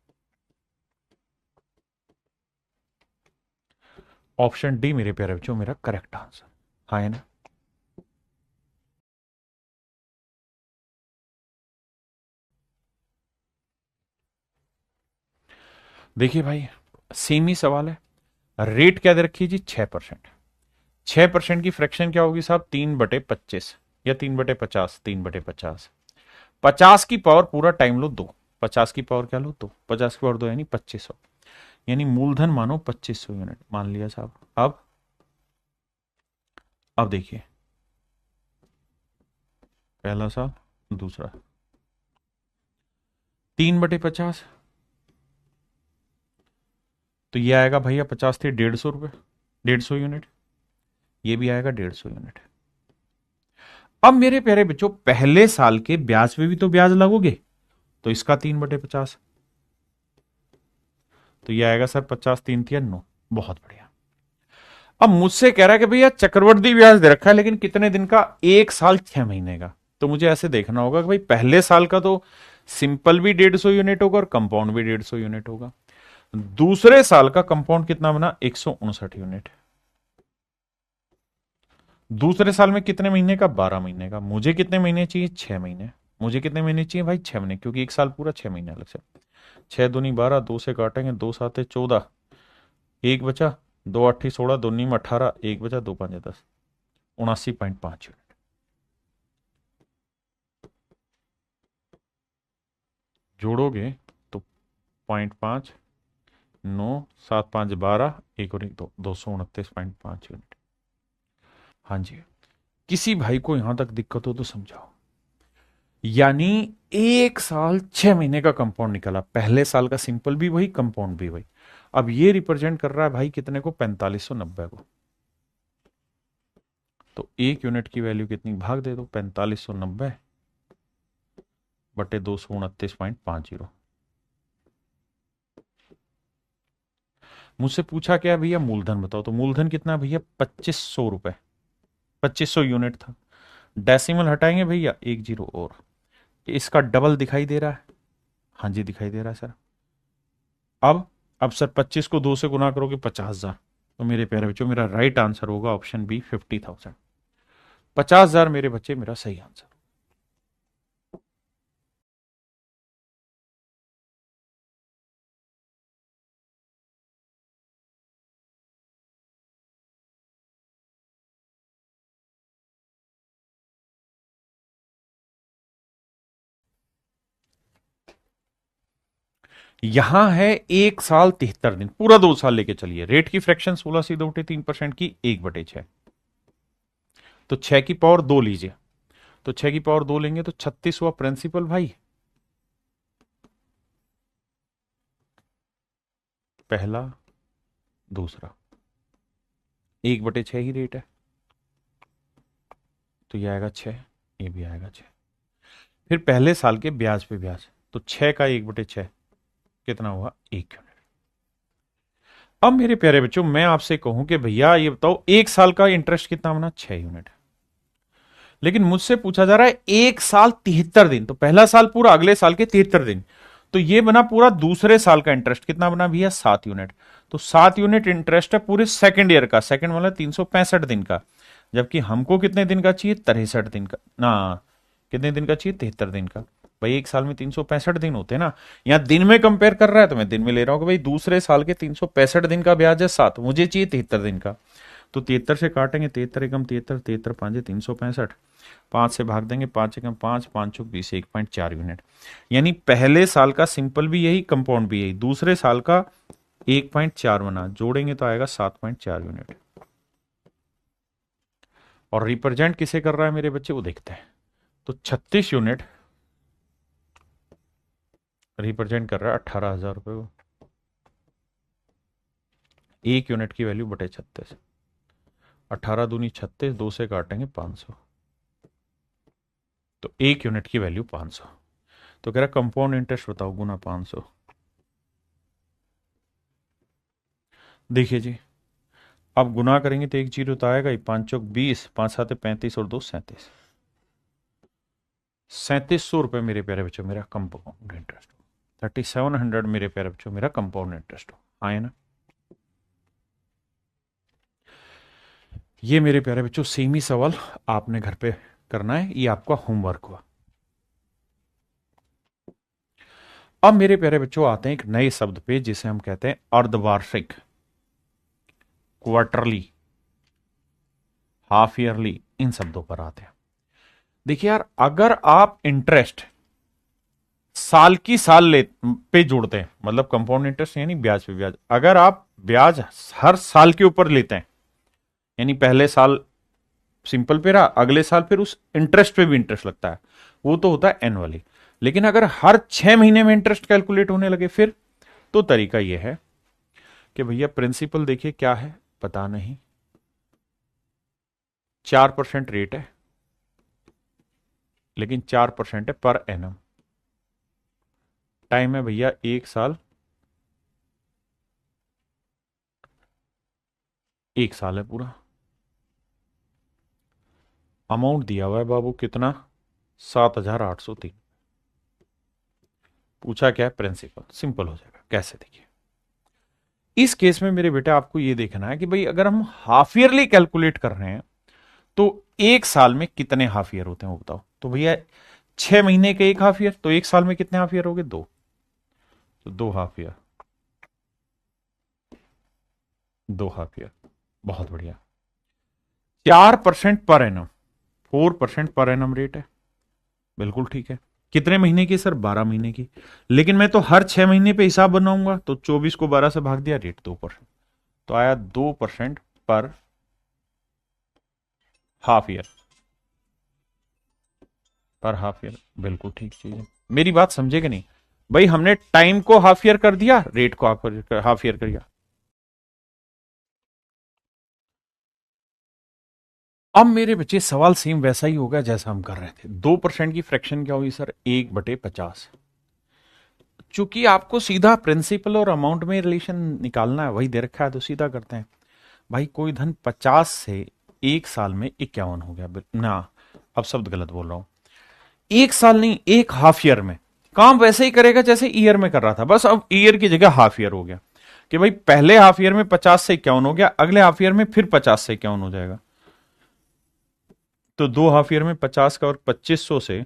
ऑप्शन डी मेरे प्यारे बच्चों मेरा करेक्ट आंसर, हाँ है ना। देखिए भाई, सेम ही सवाल है, रेट क्या दे रखी है जी, 6%। 6% की फ्रैक्शन क्या होगी साहब, 3/25 या 3/50, 3/50। 50 की पावर पूरा टाइम लो 2, 50 की पावर क्या लो 2, 50 की पावर 2 यानी 2500, यानी मूलधन मानो 2500 यूनिट मान लिया साहब। अब देखिए, पहला साल, दूसरा, 3/50, तो ये आएगा भैया 50 थे 150 रुपए, 150 यूनिट, ये भी आएगा 150 यूनिट। अब मेरे प्यारे बच्चों पहले साल के ब्याज पे भी तो ब्याज लगोगे, तो इसका 3/50, तो ये आएगा सर 50 3 थिया 9, बहुत बढ़िया। अब मुझसे कह रहा है कि भैया चक्रवृद्धि ब्याज दे रखा है, लेकिन कितने दिन का, 1 साल 6 महीने का। तो मुझे ऐसे देखना होगा कि भाई पहले साल का तो सिंपल भी 150 यूनिट होगा और कंपाउंड भी 150 यूनिट होगा। दूसरे साल का कंपाउंड कितना बना, 159 यूनिट। दूसरे साल में कितने महीने का, 12 महीने का। मुझे कितने महीने चाहिए, 6 महीने। मुझे कितने महीने चाहिए भाई, 6 महीने, क्योंकि 1 साल पूरा 6 महीने अलग से। 6 दूनी 12, 2 से काटेंगे, 2 7 14, एक बचा, 2 8 16, 2 9 18, एक बचा, 2 5 10, 79.5 यूनिट। जोड़ोगे तो 0.5, 9 7 5 12, एक और एक 229.5 यूनिट। हाँ जी, किसी भाई को यहां तक दिक्कत हो तो समझाओ। यानी 1 साल 6 महीने का कंपाउंड निकला, पहले साल का सिंपल भी वही, कंपाउंड भी वही। अब ये रिप्रेजेंट कर रहा है भाई कितने को, 4590 को। तो 1 यूनिट की वैल्यू कितनी, भाग दे दो 4590 बटे 229.50। मुझसे पूछा क्या भैया, मूलधन बताओ, तो मूलधन कितना भैया, 2500 रुपए, 2500 यूनिट था। डेसिमल हटाएंगे भैया, एक जीरो और, इसका डबल दिखाई दे रहा है, हाँ जी दिखाई दे रहा है सर। अब सर 25 को 2 से गुना करोगे 50,000, तो मेरे प्यारे बच्चों मेरा राइट आंसर होगा ऑप्शन बी 50,000। 50,000 मेरे बच्चे मेरा सही आंसर। यहां है 1 साल 73 दिन, पूरा 2 साल लेके चलिए। रेट की फ्रैक्शन 16 से 2/3% की, 1/6, तो 6 की पावर 2 लीजिए, तो 6 की पावर 2 लेंगे तो 36 हुआ प्रिंसिपल भाई, पहला दूसरा, 1/6 ही रेट है, तो ये आएगा 6, ये भी आएगा 6। फिर पहले साल के ब्याज पे ब्याज, तो 6 का 1/6 कितना हुआ, 1 यूनिट। अब मेरे प्यारे बच्चों मैं आपसे कहूं कि भैया ये बताओ 1 साल का इंटरेस्ट कितना बना, 6 यूनिट। लेकिन मुझसे पूछा जा रहा है 1 साल 73 दिन, तो पहला साल पूरा, अगले साल के 73 दिन, तो ये बना पूरा दूसरे साल का इंटरेस्ट कितना बना भैया, 7 यूनिट। तो 7 यूनिट इंटरेस्ट है पूरे सेकंड ईयर का, सेकंड मतलब 365 दिन का, जबकि हमको कितने दिन का चाहिए, 63 दिन का ना, कितने दिन का चाहिए, 73 दिन का। भाई 1 साल में 365 दिन होते हैं ना, यहाँ दिन में कंपेयर कर रहा है तो मैं दिन में ले रहा हूं कि भाई दूसरे साल के 365 दिन का ब्याज है 7, मुझे चाहिए 73 दिन का। तो 73 से काटेंगे, 73 एकम 73, 73 पांचे 365, 5 से भाग देंगे, 5 एकम 5, 5 चौक 20, 1.4 यूनिट। यानी पहले साल का सिंपल भी यही, कंपाउंड भी यही, दूसरे साल का 1.4 बना, जोड़ेंगे तो आएगा 7.4 यूनिट। और रिप्रेजेंट किसे कर रहा है मेरे बच्चे, वो देखते हैं। तो 36 यूनिट रिप्रेजेंट कर रहा है 18,000 रुपए को, 1 यूनिट की वैल्यू बटे 36, 18 दूनी 36, 2 से काटेंगे 500, तो 1 यूनिट की वैल्यू 500। तो कह रहा कंपाउंड इंटरेस्ट बताओ, गुना 500। देखिए जी, अब गुना करेंगे तो 1 जीरो तो आएगा ही, 5 चौक 20, 5 सात 35 और 2 37, 3700 रुपए मेरे प्यारे बच्चों मेरा कंपाउंड इंटरेस्ट हो, 3700 मेरे प्यारे बच्चों मेरा कंपाउंड इंटरेस्ट हो, आए ना। ये मेरे प्यारे बच्चों सेम ही सवाल आपने घर पे करना है, ये आपका होमवर्क हुआ। अब मेरे प्यारे बच्चों आते हैं एक नए शब्द पे जिसे हम कहते हैं अर्धवार्षिक, क्वार्टरली, हाफ ईयरली, इन शब्दों पर आते हैं। देखिए यार, अगर आप इंटरेस्ट साल की साल ले पे जोड़ते हैं, मतलब कंपाउंड इंटरेस्ट यानी ब्याज पे ब्याज, अगर आप ब्याज हर साल के ऊपर लेते हैं, यानी पहले साल सिंपल पे रहा, अगले साल फिर उस इंटरेस्ट पे भी इंटरेस्ट लगता है, वो तो होता है एनुअली। लेकिन अगर हर 6 महीने में इंटरेस्ट कैलकुलेट होने लगे फिर, तो तरीका यह है कि भैया प्रिंसिपल देखिए क्या है, पता नहीं, 4% रेट है, लेकिन 4% है पर एनम, टाइम है भैया 1 साल, 1 साल है पूरा। अमाउंट दिया हुआ है बाबू कितना, 7,803। पूछा क्या है, प्रिंसिपल, सिंपल हो जाएगा। कैसे, देखिए इस केस में मेरे बेटा आपको यह देखना है कि भाई अगर हम हाफ ईयरली कैलकुलेट कर रहे हैं तो 1 साल में कितने हाफ ईयर होते हैं वो बताओ। तो भैया 6 महीने के एक हाफ ईयर, तो 1 साल में कितने हाफ ईयर हो गए, 2, तो 2 हाफ ईयर, 2 हाफ ईयर, बहुत बढ़िया। 4% per annum, 4% per annum rate है, बिल्कुल ठीक है। कितने महीने की सर, 12 महीने की। लेकिन मैं तो हर 6 महीने पे हिसाब बनाऊंगा, तो 24 को 12 से भाग दिया, रेट 2%, तो आया 2% पर हाफ ईयर। पर हाफ ईयर, बिल्कुल ठीक चीज है। मेरी बात समझे कि नहीं भाई? हमने टाइम को हाफ ईयर कर दिया, रेट को हाफ ईयर कर दिया। अब मेरे बच्चे सवाल सेम वैसा ही होगा जैसा हम कर रहे थे। 2% की फ्रैक्शन क्या हुई सर? 1/50। चूंकि आपको सीधा प्रिंसिपल और अमाउंट में रिलेशन निकालना है, वही दे रखा है तो सीधा करते हैं। भाई कोई धन 50 से एक साल में 51 हो गया ना, अब शब्द गलत बोल रहा हूं। एक साल नहीं, एक हाफ ईयर में। काम वैसे ही करेगा जैसे ईयर में कर रहा था, बस अब ईयर की जगह हाफ ईयर हो गया। कि भाई पहले हाफ ईयर में 50 से 51 हो गया, अगले हाफ ईयर में फिर 50 से 51 हो जाएगा। तो दो हाफ ईयर में 50 का और 2500 से।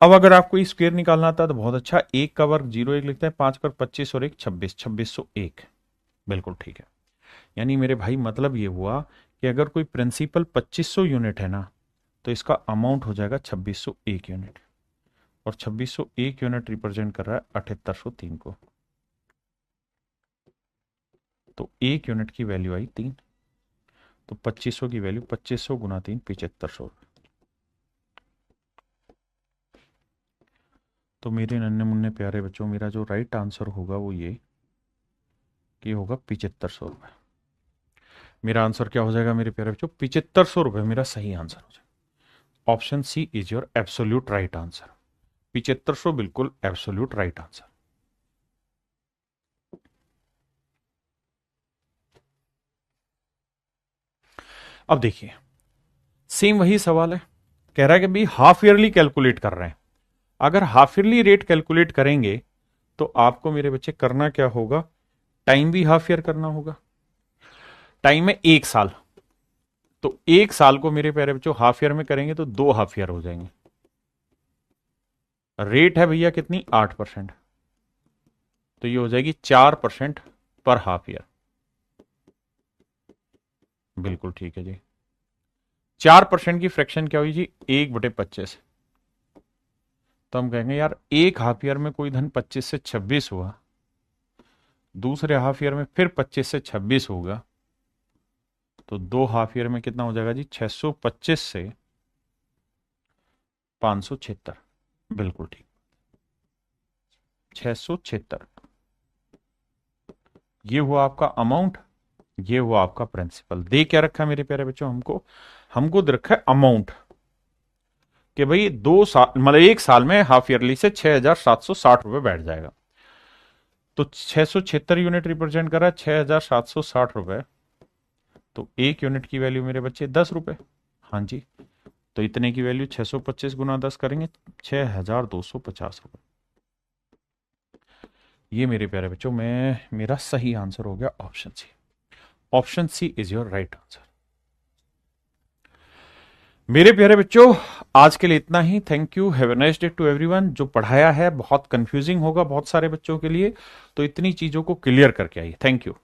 अब अगर आपको स्क्वायर निकालना था तो बहुत अच्छा, एक का वर्ग 0 1 लिखते हैं, 5 का 25 और 1 26, 2601। बिल्कुल ठीक है। यानी मेरे भाई मतलब ये हुआ कि अगर कोई प्रिंसिपल 2500 यूनिट है ना, तो इसका अमाउंट हो जाएगा 2601 यूनिट। और 2601 यूनिट रिप्रेजेंट कर रहा है 7803 को। तो एक यूनिट की वैल्यू आई 3। तो 2500 की वैल्यू 2500 गुना 3 7500। तो मेरे नन्हे मुन्ने प्यारे बच्चों, मेरा जो राइट आंसर होगा वो ये कि होगा 7500 रुपये। मेरा आंसर क्या हो जाएगा मेरे प्यारे बच्चों? 7500 रुपये मेरा सही आंसर हो जाएगा। Option C is your absolute right answer. 7500 बिल्कुल एब्सोल्यूट राइट आंसर। अब देखिए, सेम वही सवाल है। कह रहा है कि भाई हाफ ईयरली कैलकुलेट कर रहे हैं। अगर हाफ ईयरली रेट कैलकुलेट करेंगे तो आपको मेरे बच्चे करना क्या होगा? टाइम भी हाफ ईयर करना होगा। टाइम है एक साल, तो एक साल को मेरे प्यारे बच्चों हाफ ईयर में करेंगे तो 2 हाफ ईयर हो जाएंगे। रेट है भैया कितनी? 8%। तो ये हो जाएगी 4% पर हाफ ईयर। बिल्कुल ठीक है जी। 4% की फ्रैक्शन क्या हुई जी? 1/25। तो हम कहेंगे यार एक हाफ ईयर में कोई धन 25 से 26 हुआ, दूसरे हाफ ईयर में फिर 25 से 26 होगा, तो दो हाफ ईयर में कितना हो जाएगा जी? 625 से 576। बिल्कुल ठीक, 676। ये हुआ आपका अमाउंट, ये हुआ आपका प्रिंसिपल। दे क्या रखा है मेरे प्यारे बच्चों? हमको हमको दे रखा है अमाउंट। कि भाई 2 साल मतलब एक साल में हाफ ईयरली से 6760 रुपए बैठ जाएगा। तो 676 यूनिट रिप्रेजेंट कर रहा है 6760 रुपए। तो एक यूनिट की वैल्यू मेरे बच्चे 10 रुपए। हाँ जी, तो इतने की वैल्यू 625 गुना 10 करेंगे 6250 रुपए। ये मेरे प्यारे बच्चों में मेरा सही आंसर हो गया option C. Option C is your right answer. मेरे प्यारे बच्चों, आज के लिए इतना ही। Thank you, have a nice day to everyone. जो पढ़ाया है बहुत कंफ्यूजिंग होगा बहुत सारे बच्चों के लिए, तो इतनी चीजों को क्लियर करके आइए। Thank you.